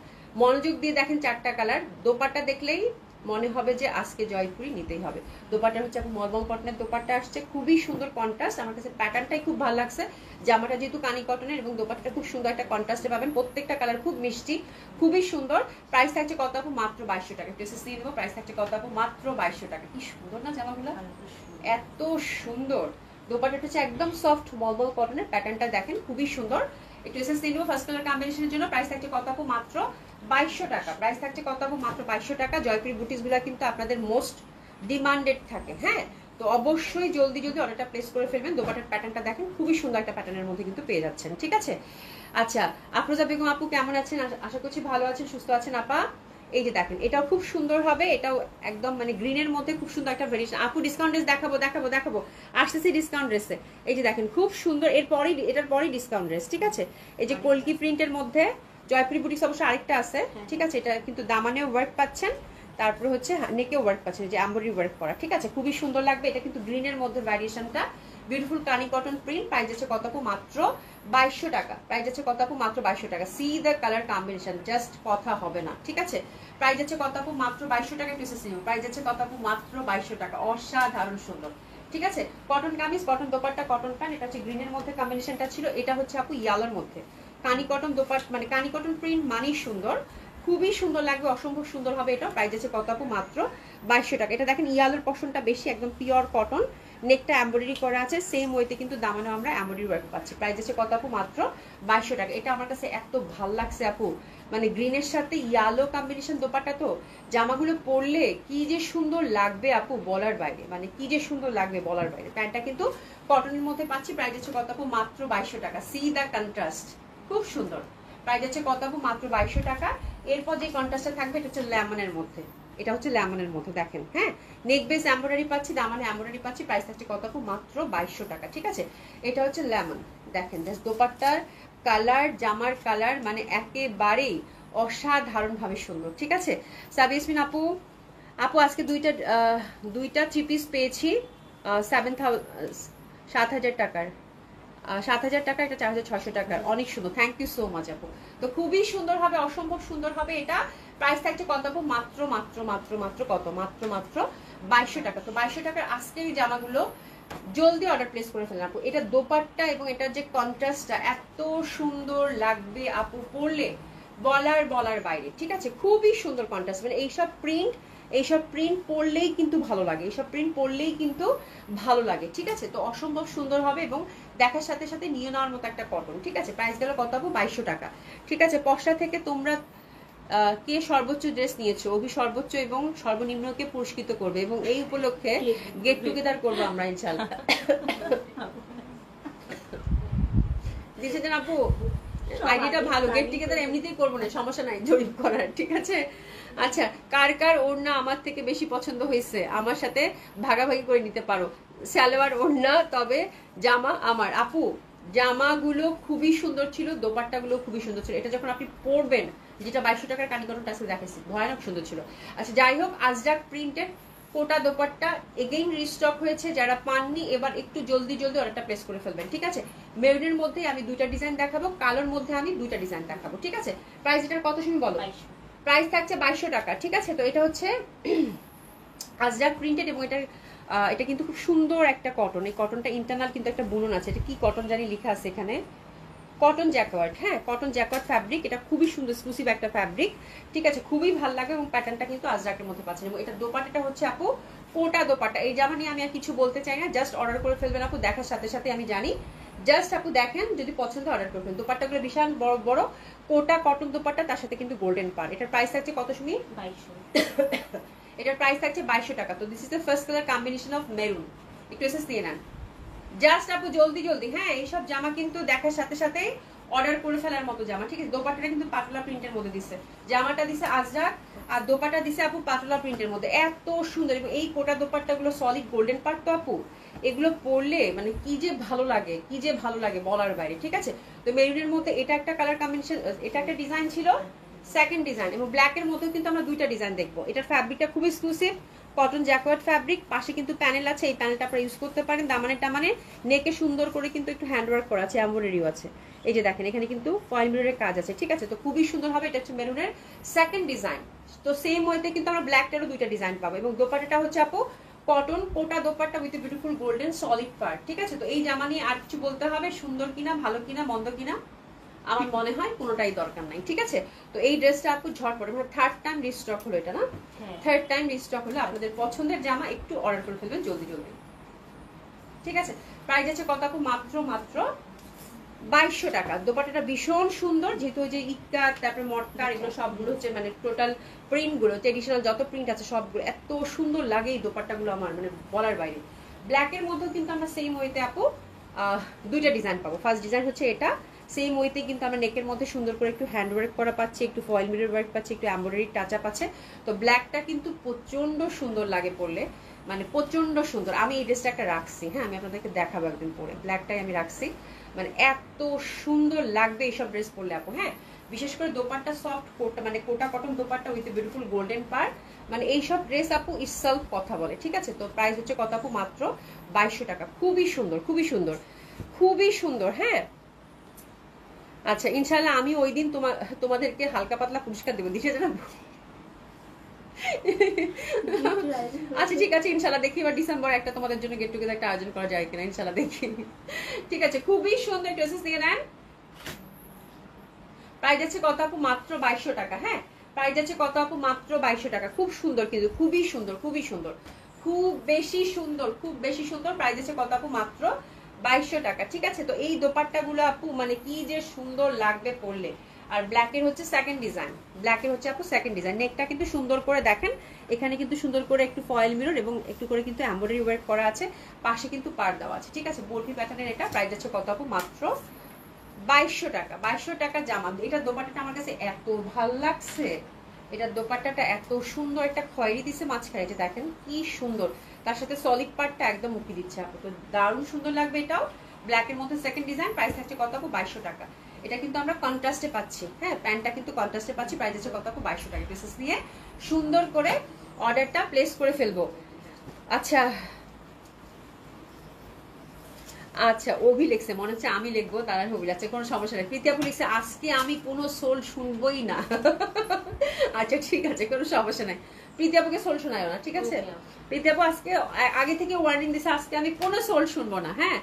মনোযোগ দিয়ে দেখেন, চারটা কালার, দোপাট্টা দেখলেই মনে হবে যে আজকে জয়পুরি নিতেই হবে। দোপাট্টা হচ্ছে আপু মলমল কটনের দোপাট্টা আসছে, খুবই সুন্দর কন্ট্রাস্ট, আমার কাছে প্যাটার্নটাই খুব ভালো লাগছে। জামাটা যেহেতু কানি কটনের এবং দোপাট্টা খুব সুন্দর একটা কন্ট্রাস্টে পাবেন, প্রত্যেকটা কালার খুব মিষ্টি, খুবই সুন্দর। প্রাইস থাকছে কত আপু, মাত্র 2200 টাকা। ড্রেসেস নিয়ে নেবো, প্রাইস থাকছে কত আপু, মাত্র 2200 টাকা। কি সুন্দর না জামাগুলো, এত সুন্দর। দোপাট্টাটা হচ্ছে একদম সফট মলমল কটনের, প্যাটার্নটা দেখেন খুবই সুন্দর। একটু এসএস নিয়ে নেবো ফার্স্ট কালার কম্বিনেশনের জন্য, প্রাইস থাকছে কত আপু, মাত্র 2200 টাকা। প্রাইস থাকছে কত আপু, মাত্র 2200 টাকা। জয়পুরি বুটিক্স গুলা কিন্তু আপনাদের মোস্ট ডিমান্ডেড থাকে, হ্যাঁ। তো অবশ্যই জলদি অর্ডারটা প্লেস করে ফেলবেন। দোপাট্টার প্যাটার্নটা দেখেন খুবই সুন্দর একটা প্যাটার্নের মধ্যে কিন্তু পেয়ে যাচ্ছেন, ঠিক আছে। আচ্ছা, আফরোজা বেগম আপু কেমন আছেন, আশা করছি ভালো আছেন, সুস্থ আছেন আপা। এই যে দেখেন এটাও খুব সুন্দর হবে, এটাও একদম মানে গ্রিনের মধ্যে খুব সুন্দর একটা ভেরিয়েশন। আপু ডিসকাউন্ট ড্রেস দেখাবো আসতেছি ডিসকাউন্ট ড্রেসে। এই যে দেখেন খুব সুন্দর, এটার পরেই ডিসকাউন্ট ড্রেস, ঠিক আছে। এই যে কলকি প্রিন্টের মধ্যে জয়পুরি বুটিক্স অবশ্য আরেকটা আছে, ঠিক আছে। এটা কিন্তু দামানেও ওয়ার্ক পাচ্ছেন, তারপরে হচ্ছে নেকেও ওয়ার্ক পাচ্ছেন, যে এমব্রয়ডারি ওয়ার্ক করা, ঠিক আছে, খুবই সুন্দর লাগবে। এটা কিন্তু গ্রিনের মধ্যে ভ্যারিয়েশনটা, বিউটিফুল কানি কটন প্রিন্ট। প্রাইস যাচ্ছে কত আপু, মাত্র 2200 টাকা। প্রাইস যাচ্ছে কত আপু, মাত্র 2200 টাকা। C the colour combination, just কথা হবে না, ঠিক আছে। প্রাইস যাচ্ছে কত আপু, মাত্র 2200 টাকা। পিসেস নিউ প্রাইস যাচ্ছে কত আপু, মাত্র 2200 টাকা। অসাধারণ সুন্দর, ঠিক আছে। Cotton kameez, cotton dupatta, cotton pant. এটা হচ্ছে গ্রিনের মধ্যে কম্বিনেশনটা ছিল, এটা হচ্ছে আপু ইয়ালোর মধ্যে কানি কটন দোপাট্টা, মানে কানি কটন প্রিন্ট মানেই সুন্দর, খুবই সুন্দর লাগবে, অসম্ভব সুন্দর হবে। এটা প্রাইস আছে কত আপু, মাত্র 2200 টাকা। এটা দেখেন ইয়ালোর পশনটা বেশি, একদম পিওর কটন, নেকটা এমব্রয়ডারি করা আছে, সেম ওয়েতে কিন্তু দামানো আমরা এমব্রয়ডারি ওয়ার্ক পাচ্ছি। প্রাইস আছে কত আপু, মাত্র 2200 টাকা। এটা আমার কাছে এত ভাল লাগছে আপু, মানে গ্রিনের সাথে ইয়ালো কম্বিনেশন দোপাট্টা, তো জামাগুলো পরলে কি যে সুন্দর লাগবে আপু বলার বাইরে, মানে কি যে সুন্দর লাগবে বলার বাইরে। প্যান্টটা কিন্তু কটনের মধ্যে পাচ্ছি, প্রাইস আছে কত আপু, মাত্র 2200 টাকা। সি দ্য কন্ট্রাস্ট, খুব সুন্দর। প্রাইস আছে কত আপু, মাত্র 2200 টাকা। এরপর যে কন্ট্রাস্টটা থাকবে এটা হচ্ছে লেমনের মধ্যে, এটা হচ্ছে লেমনের মধ্যে দেখেন, হ্যাঁ। নেক বেস এমব্রয়ডারি পাচ্ছি, দামানে এমব্রয়ডারি পাচ্ছি। প্রাইস থাকছে কত আপু, মাত্র 2200 টাকা, ঠিক আছে। এটা হচ্ছে লেমন, দেখেন জাস্ট দোপাট্টার কালার, জামার কালার মানে একেবারেই অসাধারণভাবে সুন্দর। ঠিক আছে, সাবিয়া ইয়াসমিন আপু, আপু আজকে দুইটা 3 পিস পেয়েছি 7,000 টাকার, 7,000 টাকা, এটা 4,600 টাকার, অনেক সুন্দর, থ্যাংক ইউ সো মাচ আপু। তো খুবই সুন্দর হবে, অসম্ভব সুন্দর হবে এটা। প্রাইস থাকছে কত আপু? মাত্র মাত্র মাত্র মাত্র কত? মাত্র মাত্র 2200 টাকা। তো 2200 টাকার আজকের এই জামাগুলো জলদি অর্ডার প্লেস করে ফেলেন আপু। এটা দোপাট্টা এবং এটার যে কন্ট্রাস্টটা এত সুন্দর লাগবে আপু পরলে, বলার বাইরে। ঠিক আছে, খুবই সুন্দর কন্ট্রাস্ট, মানে এইসব প্রিন্ট পরলেই কিন্তু ভালো লাগে, এইসব প্রিন্ট পরলেই কিন্তু ভালো লাগে। ঠিক আছে, তো অসম্ভব সুন্দর হবে এবং দেখার সাথে সাথে নিয়ে নেওয়ার মতো একটা কটন। ঠিক আছে, প্রাইস গেল কত আপু? 2200 টাকা। ঠিক আছে, পশরা থেকে তোমরা কে সর্বোচ্চ ড্রেস নিয়েছো? অভি সর্বোচ্চ এবং সর্বনিম্নকে পুরস্কৃত করবে এবং এই উপলক্ষে গেট টুগেদার করবো আমরা ইনশাআল্লাহ। দিয়েছেন আপু, আইডিয়াটা ভালো। গেট টুগেদার এমনিতেই করবো না, সমস্যা নাই জরিপ করার। ঠিক আছে, আচ্ছা, কার কার ওড়না আমার থেকে বেশি পছন্দ হয়েছে আমার সাথে ভাগাভাগি করে নিতে পারো। সালোয়ার ওড়না, তবে জামা আমার। আপু জামাগুলো খুবই সুন্দর ছিল, দোপাট্টাগুলো খুবই সুন্দর ছিল। এটা যখন আপনি পরবেন, যেটা 2200 টাকার কারিগরটা আজকে দেখাচ্ছি, ভয়ানক সুন্দর ছিল। আচ্ছা, যাই হোক, আজরাক প্রিন্টেড কোটা দোপাট্টা এগেইন রিস্টক হয়েছে। যারা পাননি এবার একটু জলদি অর্ডারটা প্লেস করে ফেলবেন। ঠিক আছে, মেরুনের মধ্যে আমি দুইটা ডিজাইন দেখাবো, কালোর মধ্যে আমি দুইটা ডিজাইন দেখাবো। ঠিক আছে, প্রাইস এটার কত শুনি বলো? প্রাইস থাকছে 2200 টাকা। ঠিক আছে, তো এটা হচ্ছে আজরাক প্রিন্টেড এবং এটা কিন্তু খুব সুন্দর একটা কটন। এই কটনটা ইন্টারনাল কিন্তু একটা বুনন আছে। এটা কি কটন জানি লেখা আছে এখানে, কটন জ্যাকওয়ার্ড। হ্যাঁ, কটন জ্যাকওয়ার্ড ফ্যাব্রিক, এটা খুবই সুন্দর এক্সক্লুসিভ একটা ফ্যাব্রিক। ঠিক আছে, খুবই ভালো লাগে এবং প্যাটার্নটা কিন্তু আজরাকের মধ্যে পাচ্ছেন। এবং এটা দোপাট্টাটা হচ্ছে আপু কোটা দোপাট্টা। এই জামা নিয়ে আমি আর কিছু বলতে চাই না, জাস্ট অর্ডার করে ফেলবেন আপু, দেখার সাথে সাথে আমি জানি। জাস্ট আপু দেখেন, যদি পছন্দ অর্ডার করবেন। দোপাট্টাগুলো বিশাল বড় বড় কোটা কটন দোপাট্টা, তার সাথে কিন্তু গোল্ডেন পার। এটার প্রাইস থাকছে কত শুনি? 2200। এটার প্রাইস থাকছে 2200 টাকা। তো this is the first colour combination of maroon. একটু এসএস দিয়ে নেন জাস্ট আপু, জলদি। হ্যাঁ, এইসব জামা কিন্তু দেখার সাথে সাথে অর্ডার করে ফেলার মতো জামা। ঠিক আছে, দোপাট্টাটা কিন্তু পাতলা প্রিন্টের মধ্যে দিচ্ছে, জামাটা দিছে আজরাক, আর দোপাট্টা দিছে আপু পাতলা প্রিন্টের মধ্যে, এত সুন্দর। এবং এই কোটা দোপাট্টাগুলো সলিড গোল্ডেন পার্ট তো আপু, এগুলো পরলে মানে কি যে ভালো লাগে বলার বাইরে। ঠিক আছে, তো মেরুনের মধ্যে এটা একটা কালার কম্বিনেশন, এটা একটা ডিজাইন ছিল, সেকেন্ড ডিজাইন, এবং ব্ল্যাকের মধ্যেও কিন্তু আমরা দুইটা ডিজাইন দেখবো। এটার ফ্যাব্রিকটা খুব এক্সক্লুসিভ কটন জ্যাকওয়ার্ড ফ্যাব্রিক, পাশে কিন্তু প্যানেল আছে, এই প্যানেলটা আপনারা ইউজ করতে পারেন। দামানে নেকে সুন্দর করে কিন্তু একটু হ্যান্ডওয়ার্ক করা আছে, এমব্রয়ডারিও আছে। এই যে দেখেন, এখানে কিন্তু ফয়েল মিররের কাজ আছে। ঠিক আছে, তো খুবই সুন্দর হবে। এটা হচ্ছে মেরুনের সেকেন্ড ডিজাইন। তো সেম ওয়েতে কিন্তু আমরা ব্ল্যাকটারও দুইটা ডিজাইন পাবো। এবং দোপাট্টাটা হচ্ছে আপু cotton Kota dupatta with beautiful golden solid part. ঠিক আছে, তো এই জামা নিয়ে আর কিছু বলতে হবে? সুন্দর কিনা, ভালো কিনা, মন্দ কিনা, আমার মনে হয় কোনোটাই দরকার নাই। ঠিক আছে, তো এই ড্রেসটা আপু ঝটপট, মানে থার্ড টাইম রিস্টক হলো এটা, না থার্ড টাইম রিস্টক হলো। আপনাদের পছন্দের জামা একটু অর্ডার করে ফেলবেন জলদি। ঠিক আছে, প্রাইস আছে কত আপু? মাত্র 2200 টাকা। দোপাট্টাটা ভীষণ সুন্দর, যেহেতু ওই যে ইক্কার, তারপরে মটকার, এগুলো সবগুলো হচ্ছে মানে টোটাল প্রিন্টগুলো, ট্রেডিশনাল যত প্রিন্ট আছে সবগুলো এত সুন্দর লাগে এই দোপাট্টাগুলো, আমার মানে বলার বাইরে। ব্ল্যাকের মধ্যেও কিন্তু আমরা সেম ওয়েতে আপু দুইটা ডিজাইন পাবো। ফার্স্ট ডিজাইন হচ্ছে এটা, সেম ওয়েতে কিন্তু আমরা নেকের মধ্যে সুন্দর করে একটু হ্যান্ড ওয়ার্ক করা পাচ্ছি, একটু ফয়েল মিরর ওয়ার্ক পাচ্ছি, একটু এমব্রয়ডারি টাচ আপ আছে। তো ব্ল্যাকটা কিন্তু প্রচন্ড সুন্দর লাগে পরলে, মানে প্রচন্ড সুন্দর। আমি এই ড্রেসটা একটা রাখছি, হ্যাঁ, আমি আপনাদেরকে দেখাবো একদিন পরে। ব্ল্যাকটাই আমি রাখছি, মানে এত সুন্দর লাগবে এইসব ড্রেস পরলে আপু। হ্যাঁ, বিশেষ করে দোপাট্টা সফট কোটা, মানে Kota cotton dupatta with beautiful golden পার, মানে এইসব ড্রেস আপু ইটসেলফ কথা বলে। ঠিক আছে, তো প্রাইস হচ্ছে কত আপু? মাত্র 2200 টাকা। খুবই সুন্দর। হ্যাঁ, আচ্ছা, ইনশাআল্লাহ আমি ওই দিন তোমাদেরকে হালকা পাতলা পুরস্কার দেবো, দিশে জানাবো। আচ্ছা ঠিক আছে, ইনশাআল্লাহ দেখি এবার ডিসেম্বর একটা তোমাদের জন্য গেট টুগেদার একটা আয়োজন করা যায় কিনা, ইনশাআল্লাহ দেখি। ঠিক আছে, খুবই সুন্দর ড্রেসেস দিয়ে নেন। প্রাইস আছে কত আপু? মাত্র 2200 টাকা। হ্যাঁ, প্রাইস আছে কত আপু? মাত্র 2200 টাকা। খুব সুন্দর, কিন্তু খুবই সুন্দর, খুব বেশি সুন্দর। প্রাইস আছে কত আপু? মাত্র 2200 টাকা। ঠিক আছে, তো এই দোপাট্টাগুলো আপু মানে কি যে সুন্দর লাগবে পরলে। আর ব্ল্যাকের হচ্ছে সেকেন্ড ডিজাইন, নেকটা কিন্তু সুন্দর করে দেখেন, এখানে কিন্তু সুন্দর করে একটু ফয়েল মিরর এবং একটু করে কিন্তু এমব্রয়ডারি ওয়ার্ক করা আছে, পাশে কিন্তু পার দেওয়া আছে। ঠিক আছে, বলফি প্যাটার্নের এটা। প্রাইস আছে কত আপু? মাত্র 2200 টাকা। 2200 টাকা জামা। এটা দোপাট্টাটা আমার কাছে এত ভালো লাগছে, এটা দোপাট্টাটা এত সুন্দর, একটা খয়েরি দিছে মাঝখানে, যে দেখেন কি সুন্দর, তার সাথে সলিড পার্টটা একদম উঠে দিচ্ছে আপু, তো দারুণ সুন্দর লাগবে এটাও। ব্ল্যাকের মধ্যে সেকেন্ড ডিজাইন। প্রাইস থাকছে কত আপু? 2200 টাকা। এটা কিন্তু আমরা কন্ট্রাস্টে পাচ্ছি, হ্যাঁ প্যান্টটা কিন্তু কন্ট্রাস্টে পাচ্ছি। প্রাইস আছে কত আপু? 2200 টাকা। পিসেস নিয়ে সুন্দর করে অর্ডারটা প্লেস করে ফেলবো। আচ্ছা আচ্ছা, অভি লিখছে, মনে হচ্ছে আমি লিখবো, তারা অভি লাগছে, কোনো সমস্যা নেই। প্রীতি আপু লিখছে আজকে আমি কোনো সোল শুনবই না। আচ্ছা ঠিক আছে, কোনো সমস্যা নাই। প্রীতি আপুকে সোল শোনায় না, ঠিক আছে? প্রীতি আপু আজকে আগে থেকে ওয়ার্নিং দিছে, আজকে আমি কোনো সোল শুনবো না, হ্যাঁ?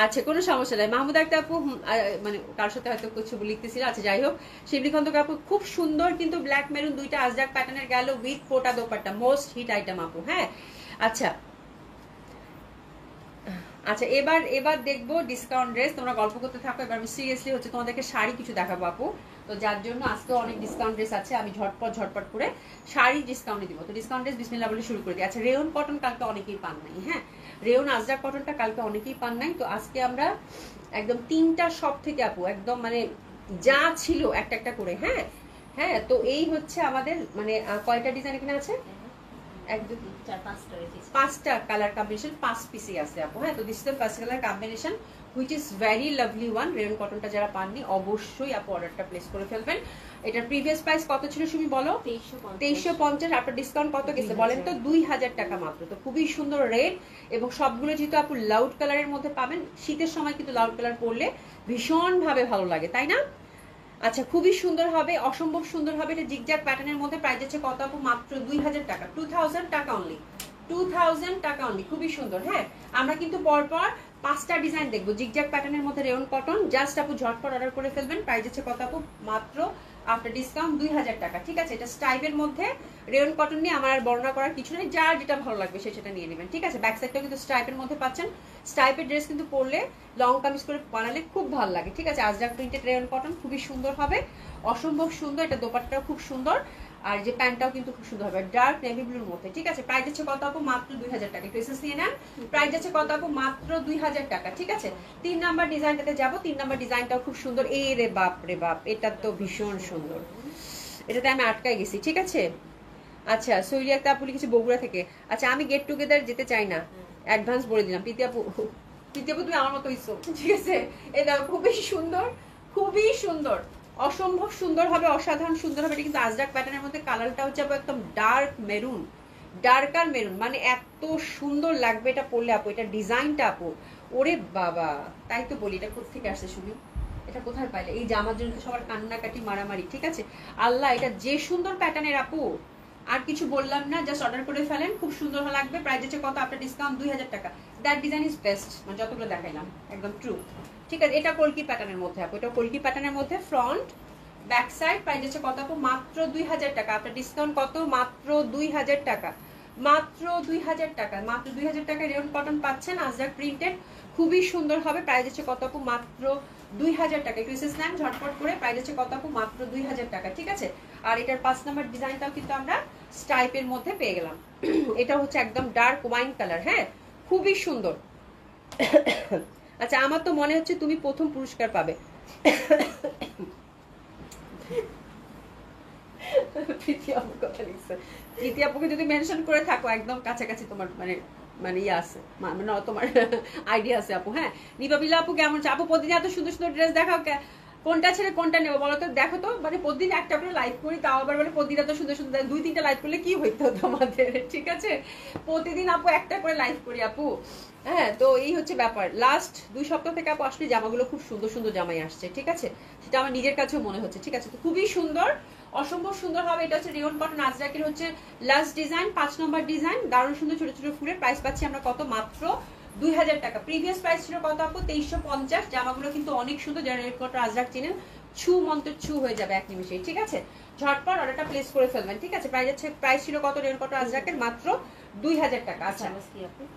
আচ্ছা কোনো সমস্যা নাই। মাহমুদ আক্তার আপু মানে কার সাথে হয়তো কিছু লিখতেছিল, আচ্ছা যাই হোক। শিবলি খন্দকার আপু খুব সুন্দর কিন্তু ব্ল্যাক মেরুন দুইটা আজরাক প্যাটার্নের গেল with Kota dupatta, most hit item আপু, হ্যাঁ? আচ্ছা আচ্ছা, এবার দেখবো ডিসকাউন্ট ড্রেস। তোমরা গল্প করতে থাকো, এবার আমি সিরিয়াসলি হচ্ছে তোমাদেরকে শাড়ি কিছু দেখাবো আপু। তো যার জন্য আজকে অনেক ডিসকাউন্ট ড্রেস আছে, আমি ঝটপট করে শাড়ি ডিসকাউন্টে দিব। তো ডিসকাউন্ট ড্রেস বিসমিল্লাহ বলে শুরু করে দিই। আচ্ছা রেয়ন কটন কালকে অনেকেই পান নাই, হ্যাঁ রেয়ন আজরাক কটনটা কালকে অনেকেই পান নাই। তো আজকে আমরা একদম 3টা শপ থেকে আপু একদম মানে যা ছিল একটা একটা করে, হ্যাঁ হ্যাঁ। তো এই হচ্ছে আমাদের মানে কয়টা ডিজাইন এখানে আছে? 5টা কালার কম্বিনেশন, 5 পিসই আছে আপু, হ্যাঁ। তো this is the first colour combination which is very lovely one. Rayon কটনটা যারা পাননি অবশ্যই আপু অর্ডারটা প্লেস করে ফেলবেন। এটার প্রিভিয়াস প্রাইস কত ছিল সুমি বলো? 2350। আপনার ডিসকাউন্ট কত গেছে বলেন তো? 2000 টাকা মাত্র। তো খুবই সুন্দর রেড, এবং সবগুলো যেহেতু আপু লাউড কালারের মধ্যে পাবেন, শীতের সময় কিন্তু লাউড কালার পরলে ভীষণ ভাবে ভালো লাগে, তাই না? আচ্ছা খুবই সুন্দর হবে, অসম্ভব সুন্দর হবে। এটা জিগজ্যাগ প্যাটার্নের মধ্যে প্রাইস আছে কত আপু? মাত্র 2000 টাকা, 2000 টাকা অনলি, 2000 টাকা অনলি। খুবই সুন্দর, হ্যাঁ। আমরা কিন্তু পরপর 5টা ডিজাইন দেখবো জিগজ্যাগ প্যাটার্নের মধ্যে রেয়ন কটন। জাস্ট আপু ঝটপট অর্ডার করে ফেলবেন। প্রাইস আছে কত আপু? মাত্র আফটার ডিসকাউন্ট 2000 টাকা, ঠিক আছে? এটা স্টাইপের মধ্যে রেয়ন কটন নিয়ে আমার আর বর্ণনা করার কিছু নেই, যার যেটা ভালো লাগবে সেটা নিয়ে নেবেন, ঠিক আছে? ব্যাক সাইডটাও কিন্তু স্টাইপের মধ্যে পাচ্ছেন। স্টাইপের ড্রেস কিন্তু পরলে লং কামিজ করে বানালে খুব ভালো লাগে, ঠিক আছে? আজরাক প্রিন্টেড রেয়ন কটন খুবই সুন্দর হবে, অসম্ভব সুন্দর। এটা দোপাট্টাও খুব সুন্দর, আর যে প্যান্টটাও কিন্তু খুব সুন্দর হবে, ডার্ক নেভি ব্লুর মধ্যে, ঠিক আছে? প্রাইস আছে কত আপু? মাত্র 2000 টাকা। ড্রেসেস নিয়ে নেন। প্রাইস আছে কত আপু? মাত্র 2000 টাকা, ঠিক আছে? 3 নাম্বার ডিজাইনটাতে যাবো। 3 নাম্বার ডিজাইনটাও খুব সুন্দর। এই রে বাপ রে বাপ, এটা তো ভীষণ সুন্দর, এটাতে আমি আটকাই গেছি, ঠিক আছে? আচ্ছা সৈরি একটা আপু লিখেছে বগুড়া থেকে। আচ্ছা আমি গেট টুগেদার যেতে চাই না, অ্যাডভান্স বলে দিলাম। প্রীতি আপু তুমি আমার মতো হইছো, ঠিক আছে? এটা খুবই সুন্দর, খুবই সুন্দর, অসম্ভব সুন্দর হবে, অসাধারণ সুন্দর হবে। এটা কিন্তু আজরাক প্যাটার্নের মধ্যে কালারটা হচ্ছে একদম ডার্ক মেরুন, ডার্কার মেরুন, মানে এত সুন্দর লাগবে এটা পরলে আপু। এটা ডিজাইনটা আপু ওরে বাবা, তাই তো বলি এটা কোথেকে আসছে শুনি, এটা কোথায় পাইলে? এই জামার জন্য সবার কান্নাকাটি মারামারি, ঠিক আছে? আল্লাহ, এটা যে সুন্দর প্যাটার্নের আপু, আর কিছু বললাম না, জাস্ট অর্ডার করে ফেলেন, খুব সুন্দর লাগবে। প্রাইস আছে কত? আপনার ডিসকাউন্ট 2000 টাকা। দ্যাট ডিজাইন ইজ বেস্ট, মানে যতগুলো দেখাইলাম একদম ট্রু, ঠিক আছে? এটা কলকি প্যাটার্নের মধ্যে আপু, এটা কলকি প্যাটার্নের মধ্যে ফ্রন্ট ব্যাক সাইড। প্রাইস আছে কত আপু? মাত্র 2000 টাকা। আপনার ডিসকাউন্ট কত? মাত্র 2000 টাকা, মাত্র 2000 টাকা, মাত্র 2000 টাকা রেয়ন কটন পাচ্ছেন আজরাক প্রিন্টেড, খুবই সুন্দর হবে। প্রাইস আছে কত আপু? মাত্র 2000 টাকা। একটু এসএস নেন ঝটপট করে। প্রাইস আছে কত আপু? মাত্র 2000 টাকা, ঠিক আছে? আর এটার 5 নাম্বার ডিজাইনটাও কিন্তু আমরা স্টাইপের মধ্যে পেয়ে গেলাম। এটা হচ্ছে একদম ডার্ক ওয়াইন কালার, হ্যাঁ খুবই সুন্দর। আচ্ছা আমার তো মনে হচ্ছে তুমি প্রথম পুরস্কার পাবে। প্রীতি আপুর কথা লিখছে। প্রীতি আপুকে যদি মেনশন করে থাকো একদম কাছাকাছি তোমার মানে মানে ইয়ে আছে, মানে তোমার আইডিয়া আছে আপু, হ্যাঁ। নিপাবিলা আপু কেমন আছে? আপু প্রতিদিন এত সুন্দর সুন্দর ড্রেস দেখাও, কোনটা ছেড়ে কোনটা নেবো বলো তো? দেখো তো, মানে প্রতিদিন একটা করে লাইভ করি, তাও আবার বলে প্রতিদিন এত সুন্দর সুন্দর, 2-3টা লাইভ করলে কি হইতো তোমাদের, ঠিক আছে? প্রতিদিন আপু একটা করে লাইভ করি আপু, হ্যাঁ। তো এই হচ্ছে ব্যাপার। লাস্ট 2 সপ্তাহ থেকে আপু আসলে জামাগুলো খুব সুন্দর সুন্দর জামাই আসছে, ঠিক আছে? সেটা আমার নিজের কাছেও মনে হচ্ছে, ঠিক আছে? তো খুবই সুন্দর, অসম্ভব সুন্দর হবে। এটা হচ্ছে রেয়ন কটন আজরাকের হচ্ছে লাস্ট ডিজাইন, 5 নম্বর ডিজাইন, দারুণ সুন্দর ছোট ছোট ফুলের। প্রাইস পাচ্ছি আমরা কত? মাত্র 2000 টাকা। প্রিভিয়াস প্রাইস ছিল কত আপু? 2350। জামাগুলো কিন্তু অনেক সুন্দর, যারা রেয়ন কটন আজরাক চেনেন ছু মন্ত্র ছু হয়ে যাবে এক নিমিষেই, ঠিক আছে? ঝটপট অর্ডারটা প্লেস করে ফেলবেন, ঠিক আছে? প্রাইস ছিল কত রেয়ন কটন আজরাকের? মাত্র 2000 টাকা। আচ্ছা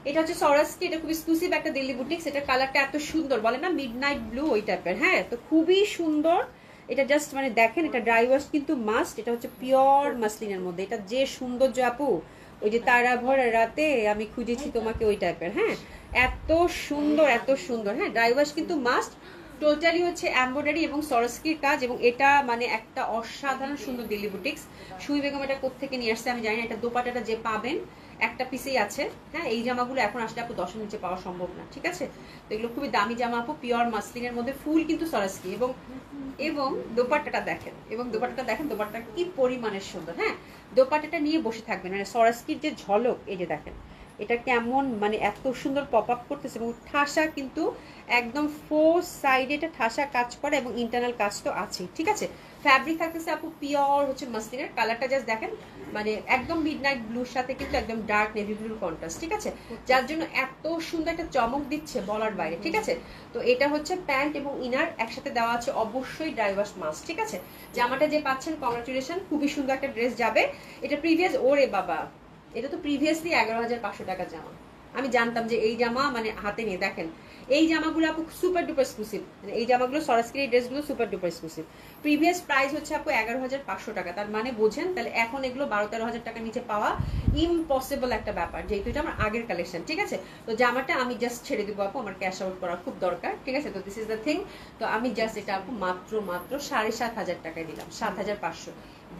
এটা হচ্ছে সরাসকি, এটা খুব এক্সক্লুসিভ একটা দিল্লি বুটিক্স। এটা কালারটা এত সুন্দর, বলে না মিডনাইট ব্লু ওই টাইপের, হ্যাঁ। তো খুবই সুন্দর এটা, জাস্ট মানে দেখেন, এটা ড্রাই ওয়াশ কিন্তু মাস্ট। এটা হচ্ছে পিওর মাসলিনের মধ্যে, এটা যে সৌন্দর্য আপু, ওই যে তারা ভরা রাতে আমি খুঁজেছি তোমাকে ওই টাইপের, হ্যাঁ। এত সুন্দর, এত সুন্দর, হ্যাঁ। ড্রাই ওয়াশ কিন্তু মাস্ট। টোটালি হচ্ছে এমব্রয়ডারি এবং সরস্কির কাজ, এবং এটা মানে একটা অসাধারণ সুন্দর দিল্লি বুটিক্স। সুই বেগম এটা কোত্থেকে নিয়ে আসছে আমি জানি না। এটা দোপাটাটা যে পাবেন একটা পিসেই আছে। হ্যাঁ, এই জামাগুলো এখন আসলে আপু 10-এর নিচে পাওয়া সম্ভব না, ঠিক আছে? তো এগুলো খুবই দামি জামা আপু, পিওর মাসলিনের মধ্যে, ফুল কিন্তু সরাসরি। এবং এবং দোপাট্টাটা দেখেন, দোপাট্টা কি পরিমাণের সুন্দর। হ্যাঁ, দোপাট্টাটা নিয়ে বসে থাকবেন, মানে সরাসরির যে ঝলক, এই যে দেখেন এটা কেমন মানে এত সুন্দর পপ আপ করতেছে। এবং ঠাসা কিন্তু একদম 4 সাইডে এটা ঠাসা কাজ করে এবং ইন্টারনাল কাজ তো আছেই, ঠিক আছে? ফ্যাব্রিক থাকতেছে আপু পিওর হচ্ছে মাসলিনের। কালারটা জাস্ট দেখেন, মানে একদম মিডনাইট ব্লুর সাথে কিন্তু একদম ডার্ক নেভি ব্লুর কন্ট্রাস্ট, ঠিক আছে? যার জন্য এত সুন্দর একটা চমক দিচ্ছে বলার বাইরে, ঠিক আছে? তো এটা হচ্ছে প্যান্ট এবং ইনার একসাথে দেওয়া আছে, অবশ্যই ড্রাই ওয়াশ মাস্ট, ঠিক আছে? জামাটা যে পাচ্ছেন কংগ্রাচুলেশন, খুবই সুন্দর একটা ড্রেস যাবে। এটা প্রিভিয়াস, ওরে বাবা, এটা তো প্রিভিয়াসলি 11,500 টাকার জামা। আমি জানতাম যে এই জামা মানে হাতে নিয়ে দেখেন, এই জামাগুলো আপু সুপার ডুপার এক্সক্লুসিভ, মানে এই জামাগুলো সরাসরি এই ড্রেসগুলো super duper exclusive. Previous price হচ্ছে আপু 11,500 টাকা, তার মানে বোঝেন তাহলে এখন এগুলো 12-13 হাজার টাকার নিচে পাওয়া ইম্পসিবল একটা ব্যাপার, যেহেতু এটা আমার আগের কালেকশন, ঠিক আছে? তো জামাটা আমি জাস্ট ছেড়ে দিব আপু, আমার ক্যাশ আউট করা খুব দরকার, ঠিক আছে? তো দিস ইজ দ্য থিং। তো আমি জাস্ট এটা আপু মাত্র 7,500 টাকায় দিলাম, 7,500।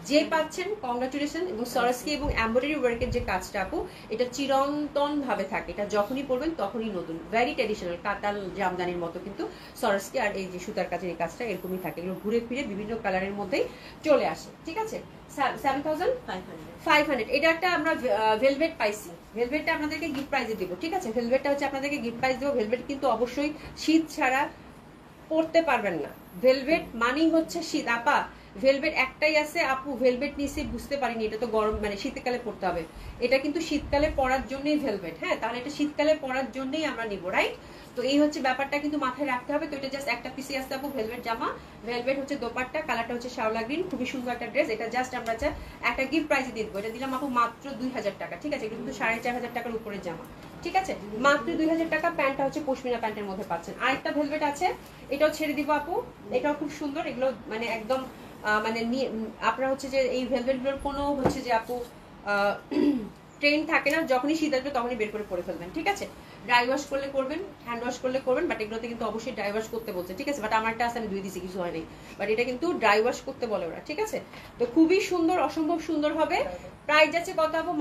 যে পাচ্ছেন কংগ্রাচুলেশন। এবং সরাসরি এবং এমব্রয়ডারি ওয়ার্কের যে কাজটা আপু, এটা চিরন্তন ভাবে থাকে, এটা যখনই পরবেন তখনই নতুন, ভেরি ট্র্যাডিশনাল, কাতাল জামদানির মতো কিন্তু সরাসরি। আর এই যে সুতার কাজের এই কাজটা এরকমই থাকে, এগুলো ঘুরে ফিরে বিভিন্ন কালারের মধ্যেই চলে আসে, ঠিক আছে? 7,500। এটা একটা আমরা ভেলভেট পাইছি, ভেলভেটটা আপনাদেরকে গিফট প্রাইজে দিব, ঠিক আছে? ভেলভেটটা হচ্ছে আপনাদেরকে গিফট প্রাইজ দেবো। ভেলভেট কিন্তু অবশ্যই শীত ছাড়া পরতে পারবেন না, ভেলভেট মানেই হচ্ছে শীত। আপা ভেলভেট একটাই আছে আপু, ভেলভেট নিচে বুঝতে পারিনি, এটা তো গরম মানে শীতকালে পরতে হবে, এটা কিন্তু শীতকালে পরার জন্যই ভেলভেট। হ্যাঁ, তাহলে এটা শীতকালে পরার জন্যই আমরা নিব, রাইট? তো এই হচ্ছে ব্যাপারটা কিন্তু মাথায় রাখতে হবে। তো এটা জাস্ট একটা পিসি আসতে আপু, ভেলভেট জামা, ভেলভেট হচ্ছে দোপাট্টা, কালারটা হচ্ছে শাওলা গ্রিন, খুবই সুন্দর একটা ড্রেস। এটা জাস্ট আমরা একটা গিফট প্রাইজে দিয়ে দেবো। এটা দিলাম আপু মাত্র 2,000 টাকা, ঠিক আছে? এটা কিন্তু 4,500 টাকার উপরে জামা, ঠিক আছে? মাত্র 2,000 টাকা। প্যান্টটা হচ্ছে পশমিনা প্যান্টের মধ্যে পাচ্ছেন। আরেকটা ভেলভেট আছে, এটাও ছেড়ে দিব আপু, এটাও খুব সুন্দর। এগুলো মানে একদম মানে আপনার হচ্ছে যে এই ভেলভেট গুলোর কোনো হচ্ছে যে আপু ট্রেন থাকে না, যখনই শীত আসবে তখনই বের করে পরে ফেলবেন, ঠিক আছে? ড্রাই ওয়াশ করলে করবেন, হ্যান্ড ওয়াশ করলে করবেন, বাট এগুলোতে কিন্তু অবশ্যই ড্রাই ওয়াশ করতে বলছে, ঠিক আছে? বাট আমারটা আছে আমি 2 দিছি, কিছু হয়নি, বাট এটা কিন্তু ড্রাই ওয়াশ করতে বলে ওরা, ঠিক আছে? তো খুবই সুন্দর, অসম্ভব সুন্দর হবে। প্রাইস আছে কত আপু?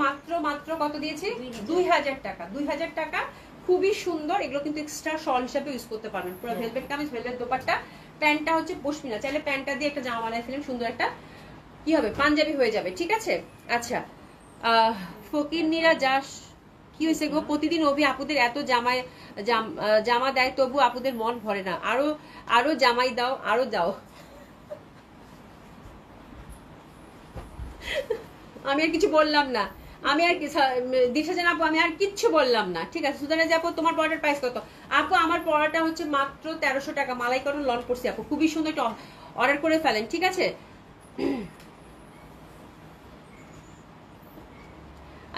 মাত্র কত দিয়েছি? 2,000 টাকা। 2,000 টাকা, খুবই সুন্দর। এগুলো কিন্তু এক্সট্রা শল হিসাবে ইউজ করতে পারবেন। পুরো ভেলভেট কামিজ, ভেলভেট দোপাট্টা, প্যান্টটা হচ্ছে পশমিনা, চাইলে প্যান্টটা দিয়ে একটা জামা বানায় ফেলেন, সুন্দর একটা কি হবে, পাঞ্জাবি হয়ে যাবে, ঠিক আছে? আচ্ছা, ফকিরনিরা যাস কি হয়েছে গো? প্রতিদিন অভি আপুদের এত জামা দেয়, তবু আপুদের মন ভরে না, আরো জামাই দাও, আরো দাও। আমি আর কিছু বললাম না, আমি আর দিশা জান আপু আমি আর কিচ্ছু বললাম না, ঠিক আছে? সুদানা আপু তোমার পড়াটার প্রাইস কত? আপু আমার পড়াটা হচ্ছে মাত্র 1300 টাকা, মালাইকরণ লঞ্চ করছি আপু, খুবই সুন্দর, একটা অর্ডার করে ফেলেন, ঠিক আছে?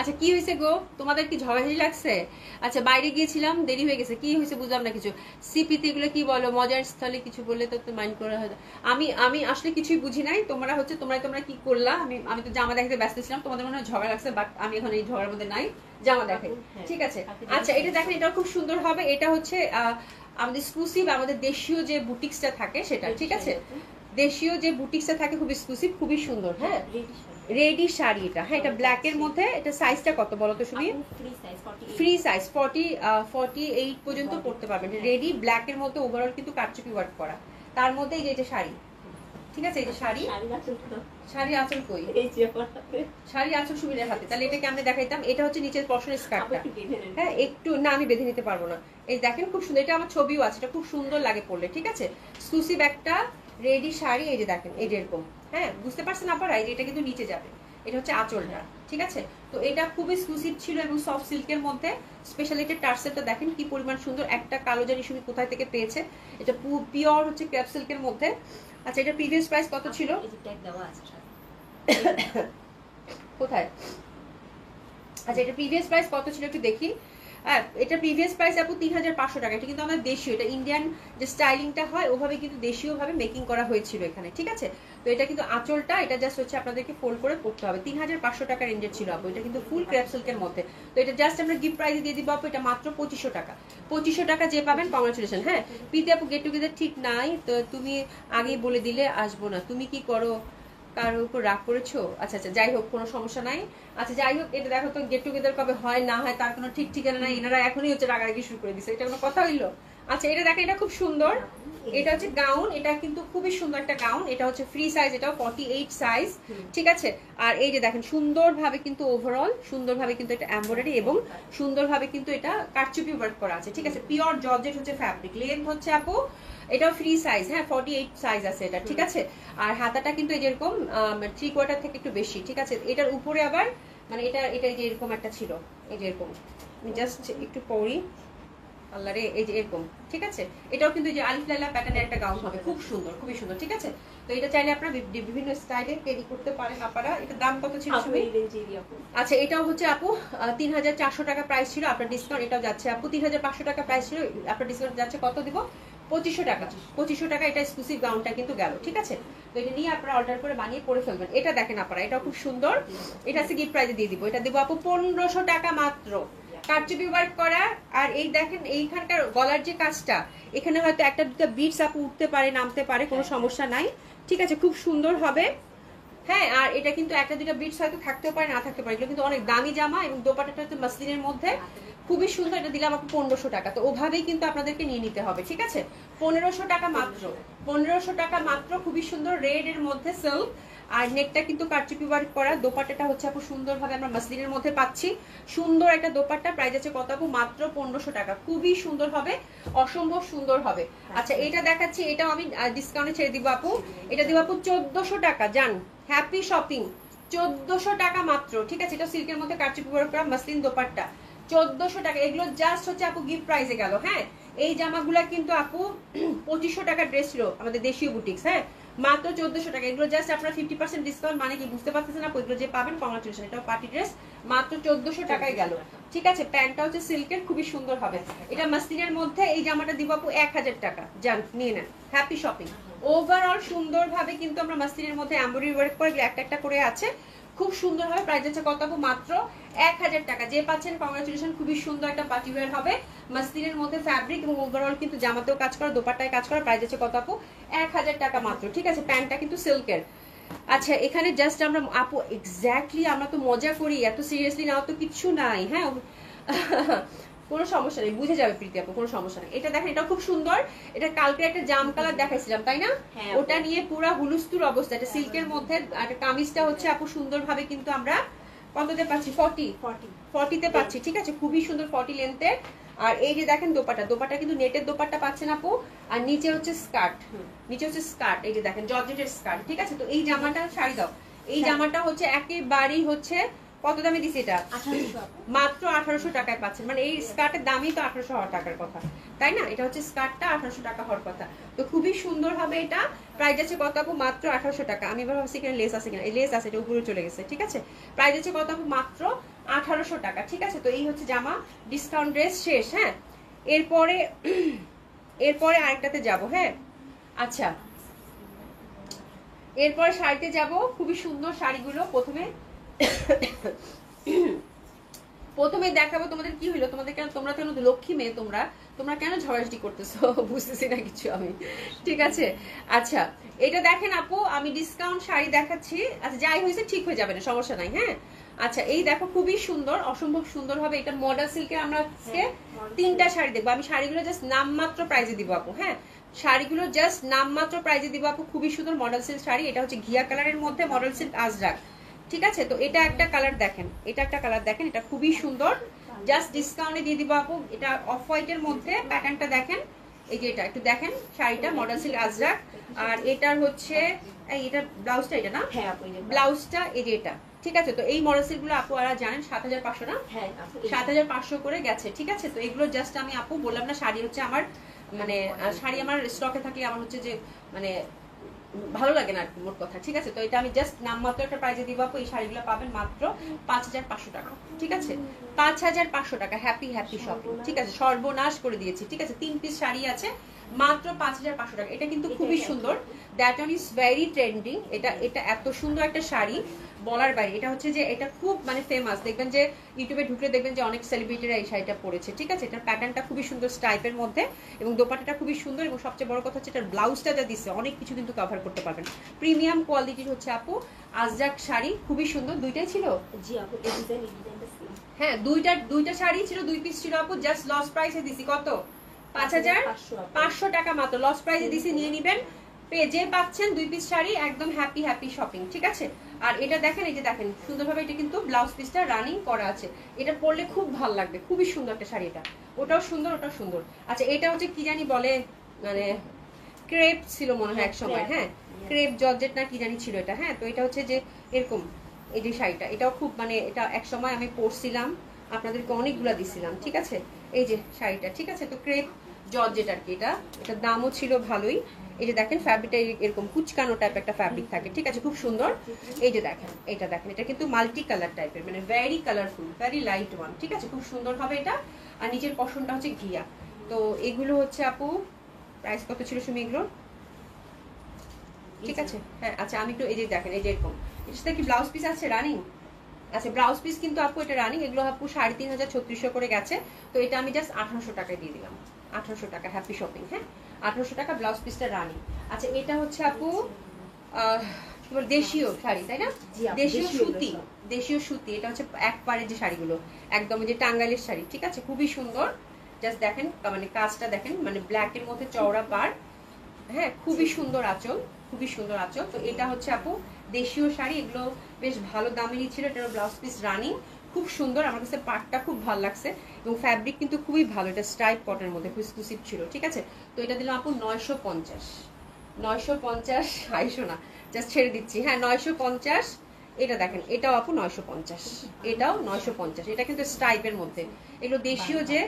আচ্ছা, কি হয়েছে গো? তোমাদের কি ঝগড়াঝাড়ি লাগছে? আচ্ছা, বাইরে গিয়েছিলাম, দেরি হয়ে গেছে, কি হয়েছে বুঝলাম না কিছু। সিপিতে এগুলো কি বলো? মজার স্থলে কিছু বললে তো মাইন্ড করা হয়। আমি আসলে কিছুই বুঝি নাই। তোমরা হচ্ছে তোমরা কি করলা? আমি তো জামা দেখাতে ব্যস্ত ছিলাম, তোমাদের মনে হয় ঝগড়া লাগছে, বাট আমি এখন এই ঝগড়ার মধ্যে নাই, জামা দেখাই, ঠিক আছে? আচ্ছা, এটা দেখেন, এটা খুব সুন্দর হবে। এটা হচ্ছে আমাদের এক্সক্লুসিভ, আমাদের দেশীয় যে বুটিক্সটা থাকে সেটা, ঠিক আছে? দেশীয় যে বুটিক্সটা থাকে খুব এক্সক্লুসিভ, খুবই সুন্দর। হ্যাঁ, রেডি শাড়ি এটা। হ্যাঁ, এটা ব্ল্যাক এর মধ্যে। এটা সাইজটা কত বলো তো শুনি? ফ্রি সাইজ 48 পর্যন্ত পড়তে পারবেন। রেডি ব্ল্যাক এর মধ্যে, ওভারঅল কিন্তু কারচুপি ওয়ার্ক করা, তার মধ্যে এই যে শাড়ি, ঠিক আছে? এই যে শাড়ি আঁচল কই? শাড়ি আঁচল সুবিধার হাতে। তাহলে এটাকে আমরা দেখাইতাম। এটা হচ্ছে নিচের পশনের স্কার্টটা। হ্যাঁ, একটু না, আমি বেঁধে নিতে পারবো না। এই দেখেন খুব সুন্দর, এটা আমার ছবিও আছে, এটা খুব সুন্দর লাগে পরলে, ঠিক আছে? এক্সক্লুসিভ একটা রেডি শাড়ি, এই যে দেখেন, এই যে এরকম। হ্যাঁ, বুঝতে পারছেন আপনারা? এই যে এটা কিন্তু নিচে যাবে, এটা হচ্ছে আঁচলটা, ঠিক আছে? তো এটা খুব এক্সক্লুসিভ ছিল এবং সফট সিল্কের মধ্যে। স্পেশালিটি টার্সেলটা দেখেন কি পরিমাণ সুন্দর, একটা কালো জারি সুমি কোথায় থেকে পেয়েছে, এটা পিওর হচ্ছে ক্রেপ সিল্কের মধ্যে। আচ্ছা, এটা প্রিভিয়াস প্রাইস কত ছিল? কোথায়? আচ্ছা, এটা প্রিভিয়াস প্রাইস কত ছিল একটু দেখি। এটা প্রিভিয়াস প্রাইস আপু 3,500 টাকা। এটা কিন্তু আমাদের দেশীয়, এটা ইন্ডিয়ান যে স্টাইলিংটা হয় ওভাবে কিন্তু দেশীয় ভাবে মেকিং করা হয়েছিল এখানে, ঠিক আছে? তো এটা কিন্তু আঁচলটা, এটা জাস্ট হচ্ছে আপনাদেরকে ফোল্ড করে পড়তে হবে। 3,500 টাকা রেঞ্জের ছিল আপু, এটা কিন্তু ফুল ক্রেপ সিল্কের মধ্যে। তো এটা জাস্ট আমরা গিফট প্রাইসে দিয়ে দিব আপু, এটা মাত্র 2,500 টাকা। 2,500 টাকা যে পাবেন, কংগ্রাচুলেশন। হ্যাঁ, পিতে আপু গেট টুগেদার ঠিক নাই তো, তুমি আগেই বলে দিলে আসবো না, তুমি কি করো কার উপর রাগ করেছো? আচ্ছা আচ্ছা, যাই হোক, কোনো সমস্যা নাই। আচ্ছা যাই হোক, এটা দেখো তো, গেট টুগেদার কবে হয় না হয় তার কোনো ঠিক ঠিকানা নাই, এনারা এখনই হচ্ছে রাগারাগি শুরু করে দিছে, এটা কোনো কথা হইলো? আচ্ছা এটা দেখেন, এটা খুব সুন্দর, এটা হচ্ছে গাউন, এটা কিন্তু খুবই সুন্দর একটা গাউন, এটা হচ্ছে ফ্রি সাইজ, এটাও 48 সাইজ, ঠিক আছে। আর এই যে দেখেন সুন্দরভাবে কিন্তু ওভারঅল সুন্দরভাবে কিন্তু এটা এমব্রয়ডারি এবং সুন্দরভাবে কিন্তু এটা কারচুপি ওয়ার্ক করা আছে, ঠিক আছে। পিওর জর্জেট হচ্ছে ফ্যাব্রিক, লেন্থ হচ্ছে আপু এটাও ফ্রি সাইজ, হ্যাঁ 48 সাইজ আছে এটা, ঠিক আছে। আর হাতাটা কিন্তু এই যেরকম 3/4 থেকে একটু বেশি, ঠিক আছে। এটার উপরে আবার মানে এটা যে এরকম একটা ছিল, এই যে এরকম, আমি জাস্ট একটু পরি, আল্লাহরে, এই যে এরকম, ঠিক আছে। এটাও কিন্তু যে আলিফ লাইলা প্যাটার্নের একটা গাউন হবে, খুব সুন্দর, খুবই সুন্দর, ঠিক আছে। তো এটা চাইলে আপনারা বিভিন্ন স্টাইলে ক্যারি করতে পারেন আপনারা। এটা দাম কত ছিল? আচ্ছা এটাও হচ্ছে আপু 3400 টাকা প্রাইস ছিল, আপনার ডিসকাউন্ট এটাও যাচ্ছে আপু 3500 টাকা প্রাইস ছিল, আপনার ডিসকাউন্ট যাচ্ছে কত দিব? 2500 টাকা। 2500 টাকা এটা এক্সক্লুসিভ গাউনটা কিন্তু গেল, ঠিক আছে। তো এটা নিয়ে আপনারা অর্ডার করে বানিয়ে পরে ফেলবেন। এটা দেখেন আপনারা, এটাও খুব সুন্দর, এটা আছে গিফট প্রাইজে দিয়ে দিব, এটা দিব আপু 1500 টাকা মাত্র, কারচুপি ওয়ার্ক করা। আর এই দেখেন এইখানকার গলার যে কাজটা, এখানে হয়তো একটা দুটো বিটস আপু উঠতে পারে, নামতে পারে, কোনো সমস্যা নাই, ঠিক আছে, খুব সুন্দর হবে। হ্যাঁ, আর এটা কিন্তু একটা দুটো বিটস হয়তো থাকতেও পারে, না থাকতে পারে, এগুলো কিন্তু অনেক দামি জামা এবং দোপাট্টাটা হচ্ছে মাসলিনের মধ্যে, খুবই সুন্দর। এটা দিলাম আপু 1500 টাকা। তো ওভাবেই কিন্তু আপনাদেরকে নিয়ে নিতে হবে, ঠিক আছে। 1500 টাকা মাত্র, 1500 টাকা মাত্র, খুবই সুন্দর রেড এর মধ্যে সিল্ক, আর নেকটা কিন্তু কারচুপি ওয়ার্ক করা, দোপাট্টাটা হচ্ছে আপু সুন্দরভাবে আমরা মাসলিনের মধ্যে পাচ্ছি, সুন্দর একটা দোপাট্টা, প্রাইস আছে কত আপু? মাত্র 1500 টাকা, খুবই সুন্দর হবে, অসম্ভব সুন্দর হবে। আচ্ছা এটা দেখাচ্ছি, এটাও আমি ডিসকাউন্টে ছেড়ে দিব আপু, এটা দিব আপু 1400 টাকা, জান হ্যাপি শপিং, 1400 টাকা মাত্র, ঠিক আছে। এটা সিল্কের মধ্যে কারচুপি ওয়ার্ক করা মাসলিন দোপাট্টা, 1400 টাকা। এগুলো জাস্ট হচ্ছে আপু গিফট প্রাইসে গেল, হ্যাঁ। এই জামাগুলা কিন্তু আপু 2500 টাকা ড্রেস ছিল আমাদের দেশীয় বুটিক্স, হ্যাঁ, মাত্র 1400 টাকা। এগুলো জাস্ট আপনারা 50% ডিসকাউন্ট, মানে কি বুঝতে পারতেছেন না? এগুলো যে পাবেন, কংগ্রাচুলেশন, এটাও পার্টি ড্রেস, মাত্র 1400 টাকায় গেল, ঠিক আছে। প্যান্টটা হচ্ছে সিল্কের, খুবই সুন্দর হবে। এটা মাসলিনের মধ্যে, এই জামাটা দিব আপু 1000 টাকা, যান নিয়ে নেন, হ্যাপি শপিং। ওভারঅল সুন্দরভাবে কিন্তু আমরা মাসলিনের মধ্যে এমব্রয়ডারি ওয়ার্ক করে একটা একটা করে আছে, খুব সুন্দর হবে। প্রাইস আছে কত আপু? মাত্র 1000 টাকা। যে পাচ্ছেন কংগ্রাচুলেশন, খুবই সুন্দর একটা পার্টি ওয়্যার হবে মাসলিনের মধ্যে ফ্যাব্রিক, এবং ওভারঅল কিন্তু জামাতেও কাজ করা, দোপাট্টায় কাজ করা। প্রাইস আছে কত আপু? 1000 টাকা মাত্র, ঠিক আছে। প্যান্টটা কিন্তু সিল্কের। আচ্ছা এখানে জাস্ট আমরা আপু এক্স্যাক্টলি, আমরা তো মজা করি, এত সিরিয়াসলি নাও তো কিচ্ছু নাই, হ্যাঁ কোনো সমস্যা নেই, বুঝে যাবে প্রীতি আপু, কোনো সমস্যা নেই। এটা দেখেন, এটা খুব সুন্দর, এটা কালকে একটা জাম কালার দেখাইছিলাম তাই না? ওটা নিয়ে পুরা হুলুস্তুর অবস্থা। এটা সিল্কের মধ্যে, আর কামিজটা হচ্ছে আপু সুন্দরভাবে কিন্তু আমরা কততে পাচ্ছি? 40 পাচ্ছি, ঠিক আছে, খুবই সুন্দর 40 লেন্থের। আর এই যে দেখেন দোপাট্টা কিন্তু নেটের দোপাট্টা পাচ্ছেন আপু, আর নিচে হচ্ছে স্কার্ট, নিচে হচ্ছে স্কার্ট, এই যে দেখেন জর্জেটের স্কার্ট, ঠিক আছে। তো এই জামাটা শাড়ি দাও, এই জামাটা হচ্ছে একেবারেই হচ্ছে কত দামে দিছি এটা? মাত্র 1800 টাকায় পাচ্ছেন, মানে এই স্কার্টের দামই তো 1800 টাকার কথা, তাই না? এটা হচ্ছে স্কার্টটা 1800 টাকা হওয়ার কথা। তো খুবই সুন্দর হবে এটা, প্রাইস আছে কত আপু? মাত্র 1800 টাকা। আমি এবার ভাবছি এখানে লেস আছে কিনা, এই লেস আছে, এটা উপরে চলে গেছে, ঠিক আছে। প্রাইস আছে কত আপু? মাত্র 1800 টাকা, ঠিক আছে। তো এই হচ্ছে জামা, ডিসকাউন্ট ড্রেস শেষ, হ্যাঁ। এরপরে আরেকটাতে যাব, হ্যাঁ। আচ্ছা এরপরে শাড়িতে যাব, খুবই সুন্দর শাড়িগুলো। প্রথমে দেখাবো তোমাদের, কি হইলো তোমাদের, কেন তোমরা কেন লক্ষ্মী মেয়ে, তোমরা কেন ঝগড়াঝাটি করতেছো? বুঝতেছি না কিছু আমি, ঠিক আছে। আচ্ছা এটা দেখেন আপু, আমি ডিসকাউন্ট শাড়ি দেখাচ্ছি। আচ্ছা যাই হয়েছে ঠিক হয়ে যাবে না, সমস্যা নাই, হ্যাঁ। আচ্ছা এই দেখো, খুবই সুন্দর, অসম্ভব সুন্দর হবে। এটা মডেল সিল্কের আমরা আজকে 3টা শাড়ি দেখবো। আমি শাড়িগুলো জাস্ট নামমাত্র প্রাইজে দিব আপু, হ্যাঁ, শাড়িগুলো জাস্ট নামমাত্র প্রাইজে দিব আপু। খুবই সুন্দর মডেল সিল্ক শাড়ি, এটা হচ্ছে ঘিয়া কালারের মধ্যে মডেল সিল্ক আজরাক, ঠিক আছে। তো এটা একটা কালার দেখেন, এটা একটা কালার দেখেন, এটা খুবই সুন্দর, জাস্ট ডিসকাউন্টে দিয়ে দিব আপু। এটা অফ হোয়াইটের মধ্যে, প্যাটার্নটা দেখেন, এই যে এটা একটু দেখেন, শাড়িটা মডেল সিল্ক আজরাক। আর এটার হচ্ছে এটা ব্লাউজটা, এটা না, হ্যাঁ ব্লাউজটা এই যে এটা, ঠিক আছে। তো এই মডেল সিল্ক গুলো আপু আর জানেন 7500 না, হ্যাঁ 7500 করে গেছে, ঠিক আছে। তো এগুলো জাস্ট আমি আপু বললাম না, শাড়ি হচ্ছে আমার, মানে শাড়ি আমার স্টকে থাকলে আমার হচ্ছে যে মানে ভালো লাগে না মোট কথা, ঠিক আছে। তো এটা আমি জাস্ট নামমাত্র একটা প্রাইজে দিব আপু। এই শাড়িগুলো পাবেন মাত্র 5500 টাকা, ঠিক আছে, 5500 টাকা। হ্যাপি শপিং, ঠিক আছে, সর্বনাশ করে দিয়েছি, ঠিক আছে। 3 পিস শাড়ি আছে, মাত্র 5500 টাকা। এটা কিন্তু খুবই সুন্দর, that one is very trending. এটা এটা এত সুন্দর একটা শাড়ি বলার বাইরে। এটা হচ্ছে যে এটা খুব মানে ফেমাস, দেখবেন যে ইউটিউবে ঢুকলে দেখবেন যে অনেক সেলিব্রিটিরা এই শাড়িটা পরেছে, ঠিক আছে। এটার প্যাটার্নটা খুবই সুন্দর স্টাইপের মধ্যে এবং দোপাট্টাটা খুবই সুন্দর এবং সবচেয়ে বড় কথা হচ্ছে এটার ব্লাউজটা যা দিচ্ছে অনেক কিছু কিন্তু কভার করতে পারবেন। প্রিমিয়াম কোয়ালিটির হচ্ছে আপু আজরাক শাড়ি, খুবই সুন্দর। দুইটাই ছিল জি আপু, এই ডিজাইনটা সেম। হ্যাঁ, দুইটা শাড়ি ছিল, 2 পিস ছিল আপু। জাস্ট লস প্রাইসে দিছি কত? 5500 টাকা মাত্র লস প্রাইসে দিছি, নিয়ে নিবেন। পেজে পাচ্ছেন 2 পিস শাড়ি, একদম হ্যাপি হ্যাপি শপিং, ঠিক আছে। আর এটা দেখেন, এই যে দেখেন সুন্দরভাবে এটা কিন্তু ব্লাউজ পিসটা রানিং করা আছে। এটা পরলে খুব ভালো লাগবে, খুবই সুন্দর একটা শাড়ি এটা। ওটাও সুন্দর, ওটাও সুন্দর। আচ্ছা, এটা হচ্ছে কি জানি বলে, মানে ক্রেপ ছিল মনে হয় এক সময়, হ্যাঁ ক্রেপ জর্জেট না কি জানি ছিল এটা। হ্যাঁ, তো এটা হচ্ছে যে এরকম এই যে শাড়িটা, এটাও খুব মানে এটা এক সময় আমি পরছিলাম, আপনাদেরকে অনেকগুলা দিছিলাম, ঠিক আছে। এই যে শাড়িটা, ঠিক আছে। তো ক্রেপ জর্জেট আর কি, এটার দামও ছিল ভালোই। এই যে দেখেন ফ্যাব্রিকটা এরকম কুচকানো টাইপ একটা ফ্যাব্রিক থাকে, ঠিক আছে, খুব সুন্দর। এই যে দেখেন, এটা দেখেন, এটা কিন্তু মাল্টি কালার টাইপের, মানে very colourful, very light one, ঠিক আছে, খুব সুন্দর হবে এটা। আর নিচের পশনটা হচ্ছে ঘিয়া। তো এগুলো হচ্ছে আপু প্রাইস কত ছিল সুমি এগুলো, ঠিক আছে। হ্যাঁ, আচ্ছা আমি একটু এই যে দেখেন, এই যে এরকম এর সাথে কি ব্লাউজ পিস আছে রানিং? আচ্ছা, ব্লাউজ পিস কিন্তু আপু এটা রানিং, এগুলো আপু 3500 করে গেছে। তো এটা আমি জাস্ট 1800 টাকায় দিয়ে দিলাম, 1800 টাকা, হ্যাপি শপিং। হ্যাঁ, 1800 টাকা ব্লাউজ পিসটা রানিং। আচ্ছা, এটা হচ্ছে আপু কি বল, দেশীয় শাড়ি তাই না? দেশীয় সুতি, দেশীয় সুতি। এটা হচ্ছে এক পাড়ের যে শাড়িগুলো, একদম যে টাঙ্গাইলের শাড়ি, ঠিক আছে, খুবই সুন্দর। জাস্ট দেখেন মানে কাজটা দেখেন, মানে ব্ল্যাকের মধ্যে চওড়া পাড়, হ্যাঁ খুবই সুন্দর আঁচল, খুবই সুন্দর আঁচল। তো এটা হচ্ছে আপু দেশীয় শাড়ি, এগুলো বেশ ভালো দামেরই ছিল। এটার ব্লাউজ পিস রানিং, খুব সুন্দর, আমার কাছে পাটটা খুব ভালো লাগছে এবং ফ্যাব্রিক কিন্তু খুবই ভালো। এটা স্ট্রাইপ কটনের মধ্যে খুব এক্সক্লুসিভ ছিল, ঠিক আছে। তো এটা দিলাম আপু 950, 950 না, জাস্ট ছেড়ে দিচ্ছি। হ্যাঁ, 950। এটা দেখেন, এটাও আপু 950, এটাও 950। এটা কিন্তু স্ট্রাইপের মধ্যে, এগুলো দেশীয় যে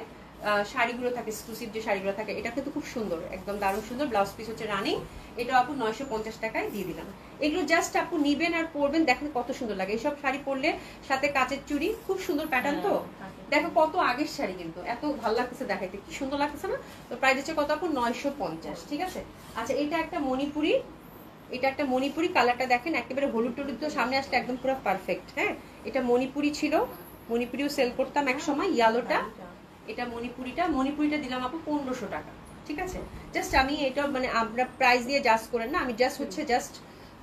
শাড়িগুলো থাকে, এক্সক্লুসিভ যে শাড়িগুলো থাকে, এটা কিন্তু খুব সুন্দর, একদম দারুণ সুন্দর। ব্লাউজ পিস হচ্ছে রানিং, এটা আপু 950 টাকায় দিয়ে দিলাম। এগুলো জাস্ট আপু নিবেন আর পরবেন, দেখেন কত সুন্দর লাগে। এইসব শাড়ি পরলে সাথে কাচের চুড়ি, খুব সুন্দর প্যাটার্ন। তো দেখো কত আগের শাড়ি, কিন্তু এত ভালো লাগতেছে দেখাইতে, কি সুন্দর লাগতেছে না? তো প্রাইস হচ্ছে কত আপু? 950, ঠিক আছে। আচ্ছা, এটা একটা মণিপুরি, এটা একটা মণিপুরি, কালারটা দেখেন একেবারে হলুদ টলুদ, তো সামনে আসলে একদম পুরো পারফেক্ট। হ্যাঁ, এটা মণিপুরি ছিল, মণিপুরিও সেল করতাম এক সময়, ইয়ালোটা। এটা মণিপুরিটা দিলাম আপু 1500 টাকা, ঠিক আছে। জাস্ট আমি এটা মানে আমরা প্রাইস দিয়ে জাস্ট করেন না, আমি জাস্ট হচ্ছে জাস্ট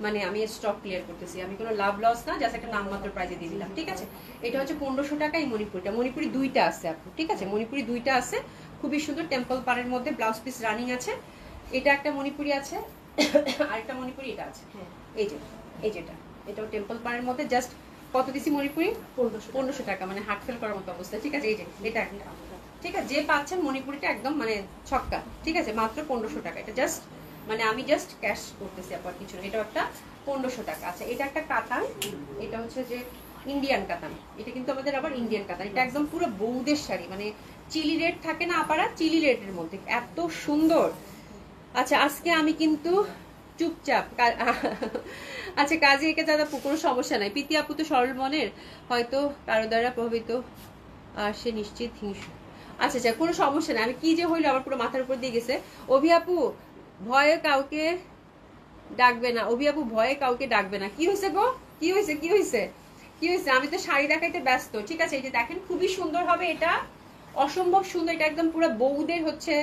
মানে আমি স্টক ক্লিয়ার করতেছি, আমি কোনো লাভ লস না, জাস্ট একটা নামমাত্র প্রাইসে দিয়ে দিলাম, ঠিক আছে। এটা হচ্ছে 1500 টাকা। এই মণিপুরি দুইটা আছে আপু, ঠিক আছে, মণিপুরি দুইটা আছে, খুবই সুন্দর টেম্পল পাড়ের মধ্যে, ব্লাউজ পিস রানিং আছে। এটা একটা মণিপুরি আছে, আরেকটা মণিপুরি এটা আছে, এই যে এই যেটা, এটাও টেম্পল পাড়ের মধ্যে। জাস্ট কত দিছি মণিপুরি? 1500 টাকা, মানে হার্ট ফেল করার মতো অবস্থা, ঠিক আছে। এই যে এটা একটা, ঠিক আছে, যে পাচ্ছেন মণিপুরিটা একদম মানে ছক্কা, ঠিক আছে, মাত্র 1500 টাকা। এটা জাস্ট মানে আমি জাস্ট ক্যাশ করতেছি, আপনার কিছু না। এটা একটা 1500 টাকা। আচ্ছা, এটা একটা কাতান, এটা হচ্ছে যে ইন্ডিয়ান কাতান, এটা কিন্তু আমাদের আবার ইন্ডিয়ান কাতান। এটা একদম পুরো বৌদের শাড়ি, মানে চিলি রেড থাকে না আপারা, চিলি রেডের মধ্যে এত সুন্দর। আচ্ছা, আজকে আমি কিন্তু চুপচাপ আচ্ছা, কাজে এঁকে দাদা কোনো সমস্যা নাই। প্রীতি আপু তো সরল মনের, হয়তো কারো দ্বারা প্রভাবিত, আর সে নিশ্চিত হিংসু। আচ্ছা আচ্ছা, কোনো সমস্যা নাই। আমি কি যে হইলো, আমার পুরো মাথার উপর দিয়ে গেছে। অভি আপু ভয়ে কাউকে ডাকবে না, অভি আপু ভয়ে কাউকে ডাকবে না। কি হয়েছে গো, কি হয়েছে, কি হয়েছে, কি হয়েছে? আমি তো শাড়ি দেখাইতে ব্যস্ত, ঠিক আছে। এই যে দেখেন, খুবই সুন্দর হবে এটা, অসম্ভব সুন্দর। এটা একদম পুরো বউদের হচ্ছে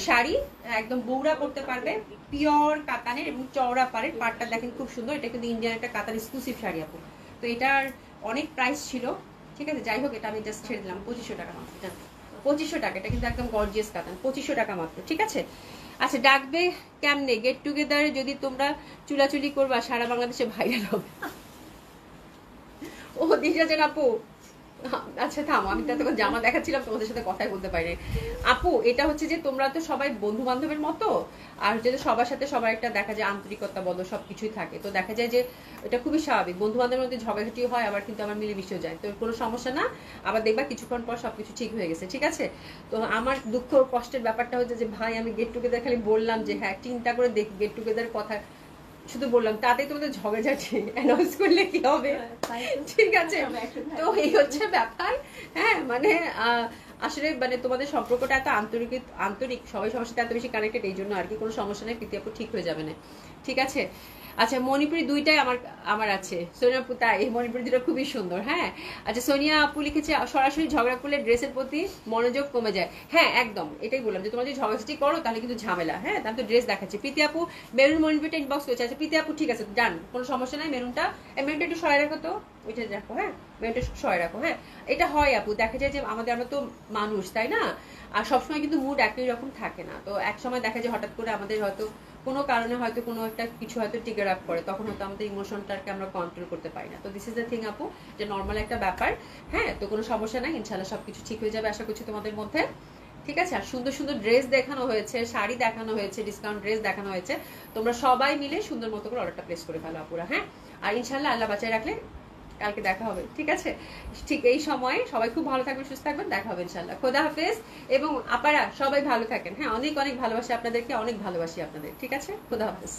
শাড়ি, একদম বউরা পরতে পারবে, পিওর কাতানের এবং চওড়া পাড়ের। পাড়টা দেখেন খুব সুন্দর, এটা কিন্তু ইন্ডিয়ান একটা কাতান এক্সক্লুসিভ শাড়ি আপু। তো এটার অনেক প্রাইস ছিল, ঠিক আছে, যাই হোক, এটা আমি জাস্ট ছেড়ে দিলাম 2500 টাকা মাত্র, 2500 টাকা। এটা কিন্তু একদম গর্জিয়াস কাতান, 2500 টাকা মাত্র, ঠিক আছে। আচ্ছা, ডাকবে কেমনে? গেট টুগেদারে যদি তোমরা চুলাচুলি করবা, সারা বাংলাদেশে ভাইরাল হবে। ও দিশা আপু, আচ্ছা থামো, আমি তো তখন জামা দেখাচ্ছিলাম, তোমাদের সাথে কথাই বলতে পারি। আপু এটা হচ্ছে যে তোমরা তো সবাই বন্ধু বান্ধবের মতো, আর হচ্ছে সবার সাথে সবার একটা দেখা যায় আন্তরিকতা বলো, সবকিছুই থাকে। তো দেখা যায় যে এটা খুবই স্বাভাবিক, বন্ধু বান্ধবের মধ্যে ঝগড়াঝাটি হয়, আবার কিন্তু আমার মিলেমিশেও যায়, তো কোনো সমস্যা না। আবার দেখবা কিছুক্ষণ পর সবকিছু ঠিক হয়ে গেছে, ঠিক আছে। তো আমার দুঃখ কষ্টের ব্যাপারটা হচ্ছে যে ভাই, আমি গেট টুগেদার খালি বললাম যে হ্যাঁ চিন্তা করে দেখি, গেট টুগেদার কথা শুধু বললাম, তাতেই তোমাদের ঝগড়াঝাটি অ্যানাউন্স করলে কি হবে, ঠিক আছে। তো এই হচ্ছে ব্যাপার। হ্যাঁ, মানে আসলে মানে তোমাদের সম্পর্কটা এত আন্তরিক সবাই সবার সাথে এত বেশি কানেক্টেড, এই জন্য আর কি। কোনো সমস্যা নেই, প্রীতি আপু ঠিক হয়ে যাবে না, ঠিক আছে। আচ্ছা, মণিপুরি দুইটাই আমার আছে। সোনিয়া আপু তাই, মণিপুরি দুটো খুবই সুন্দর। হ্যাঁ, আচ্ছা, সোনিয়া আপু লিখেছে সরাসরি ঝগড়া করলে ড্রেসের প্রতি মনোযোগ কমে যায়। হ্যাঁ, একদম এটাই বললাম যে তোমরা যদি ঝগড়াঝাটি করো তাহলে কিন্তু ঝামেলা। হ্যাঁ, তাহলে তো ড্রেস দেখাচ্ছি। প্রীতি আপু মেরুন মণিপুরিটা ইনবক্স করেছে। আচ্ছা প্রীতি আপু ঠিক আছে, ডান, কোনো সমস্যা নাই। মেরুনটা একটু সরাই রাখো তো, ওইটা রাখো। হ্যাঁ, মেরুনটা সরাই রাখো। হ্যাঁ, এটা হয় আপু, দেখা যায় যে আমরা তো মানুষ, তাই না? আর সবসময় কিন্তু মুড একই রকম থাকে না। তো এক সময় দেখা যায় হঠাৎ করে আমাদের হয়তো কোনো কারণে হয়তো কোনো একটা কিছু হয়তো ট্রিগার আপ করে, তখন হয়তো আমাদের ইমোশনটাকে আমরা কন্ট্রোল করতে পারি না। তো দিস ইজ দ্য থিং আপু, যে নর্মাল একটা ব্যাপার। হ্যাঁ, তো কোনো সমস্যা নাই, ইনশাল্লাহ সবকিছু ঠিক হয়ে যাবে আশা করছি তোমাদের মধ্যে, ঠিক আছে। আর সুন্দর সুন্দর ড্রেস দেখানো হয়েছে, শাড়ি দেখানো হয়েছে, ডিসকাউন্ট ড্রেস দেখানো হয়েছে। তোমরা সবাই মিলে সুন্দর মতো করে অর্ডারটা প্লেস করে ফেলো আপুরা। হ্যাঁ, আর ইনশাল্লাহ আল্লাহ বাঁচায় রাখলে কালকে দেখা হবে, ঠিক আছে। ঠিক এই সময়ে সবাই খুব ভালো থাকবেন, সুস্থ থাকবেন, দেখা হবে ইনশাল্লাহ। খোদা হাফেজ। এবং আপারা সবাই ভালো থাকেন। হ্যাঁ, অনেক অনেক ভালোবাসি আপনাদেরকে, অনেক ভালোবাসি আপনাদের, ঠিক আছে। খোদা হাফেজ।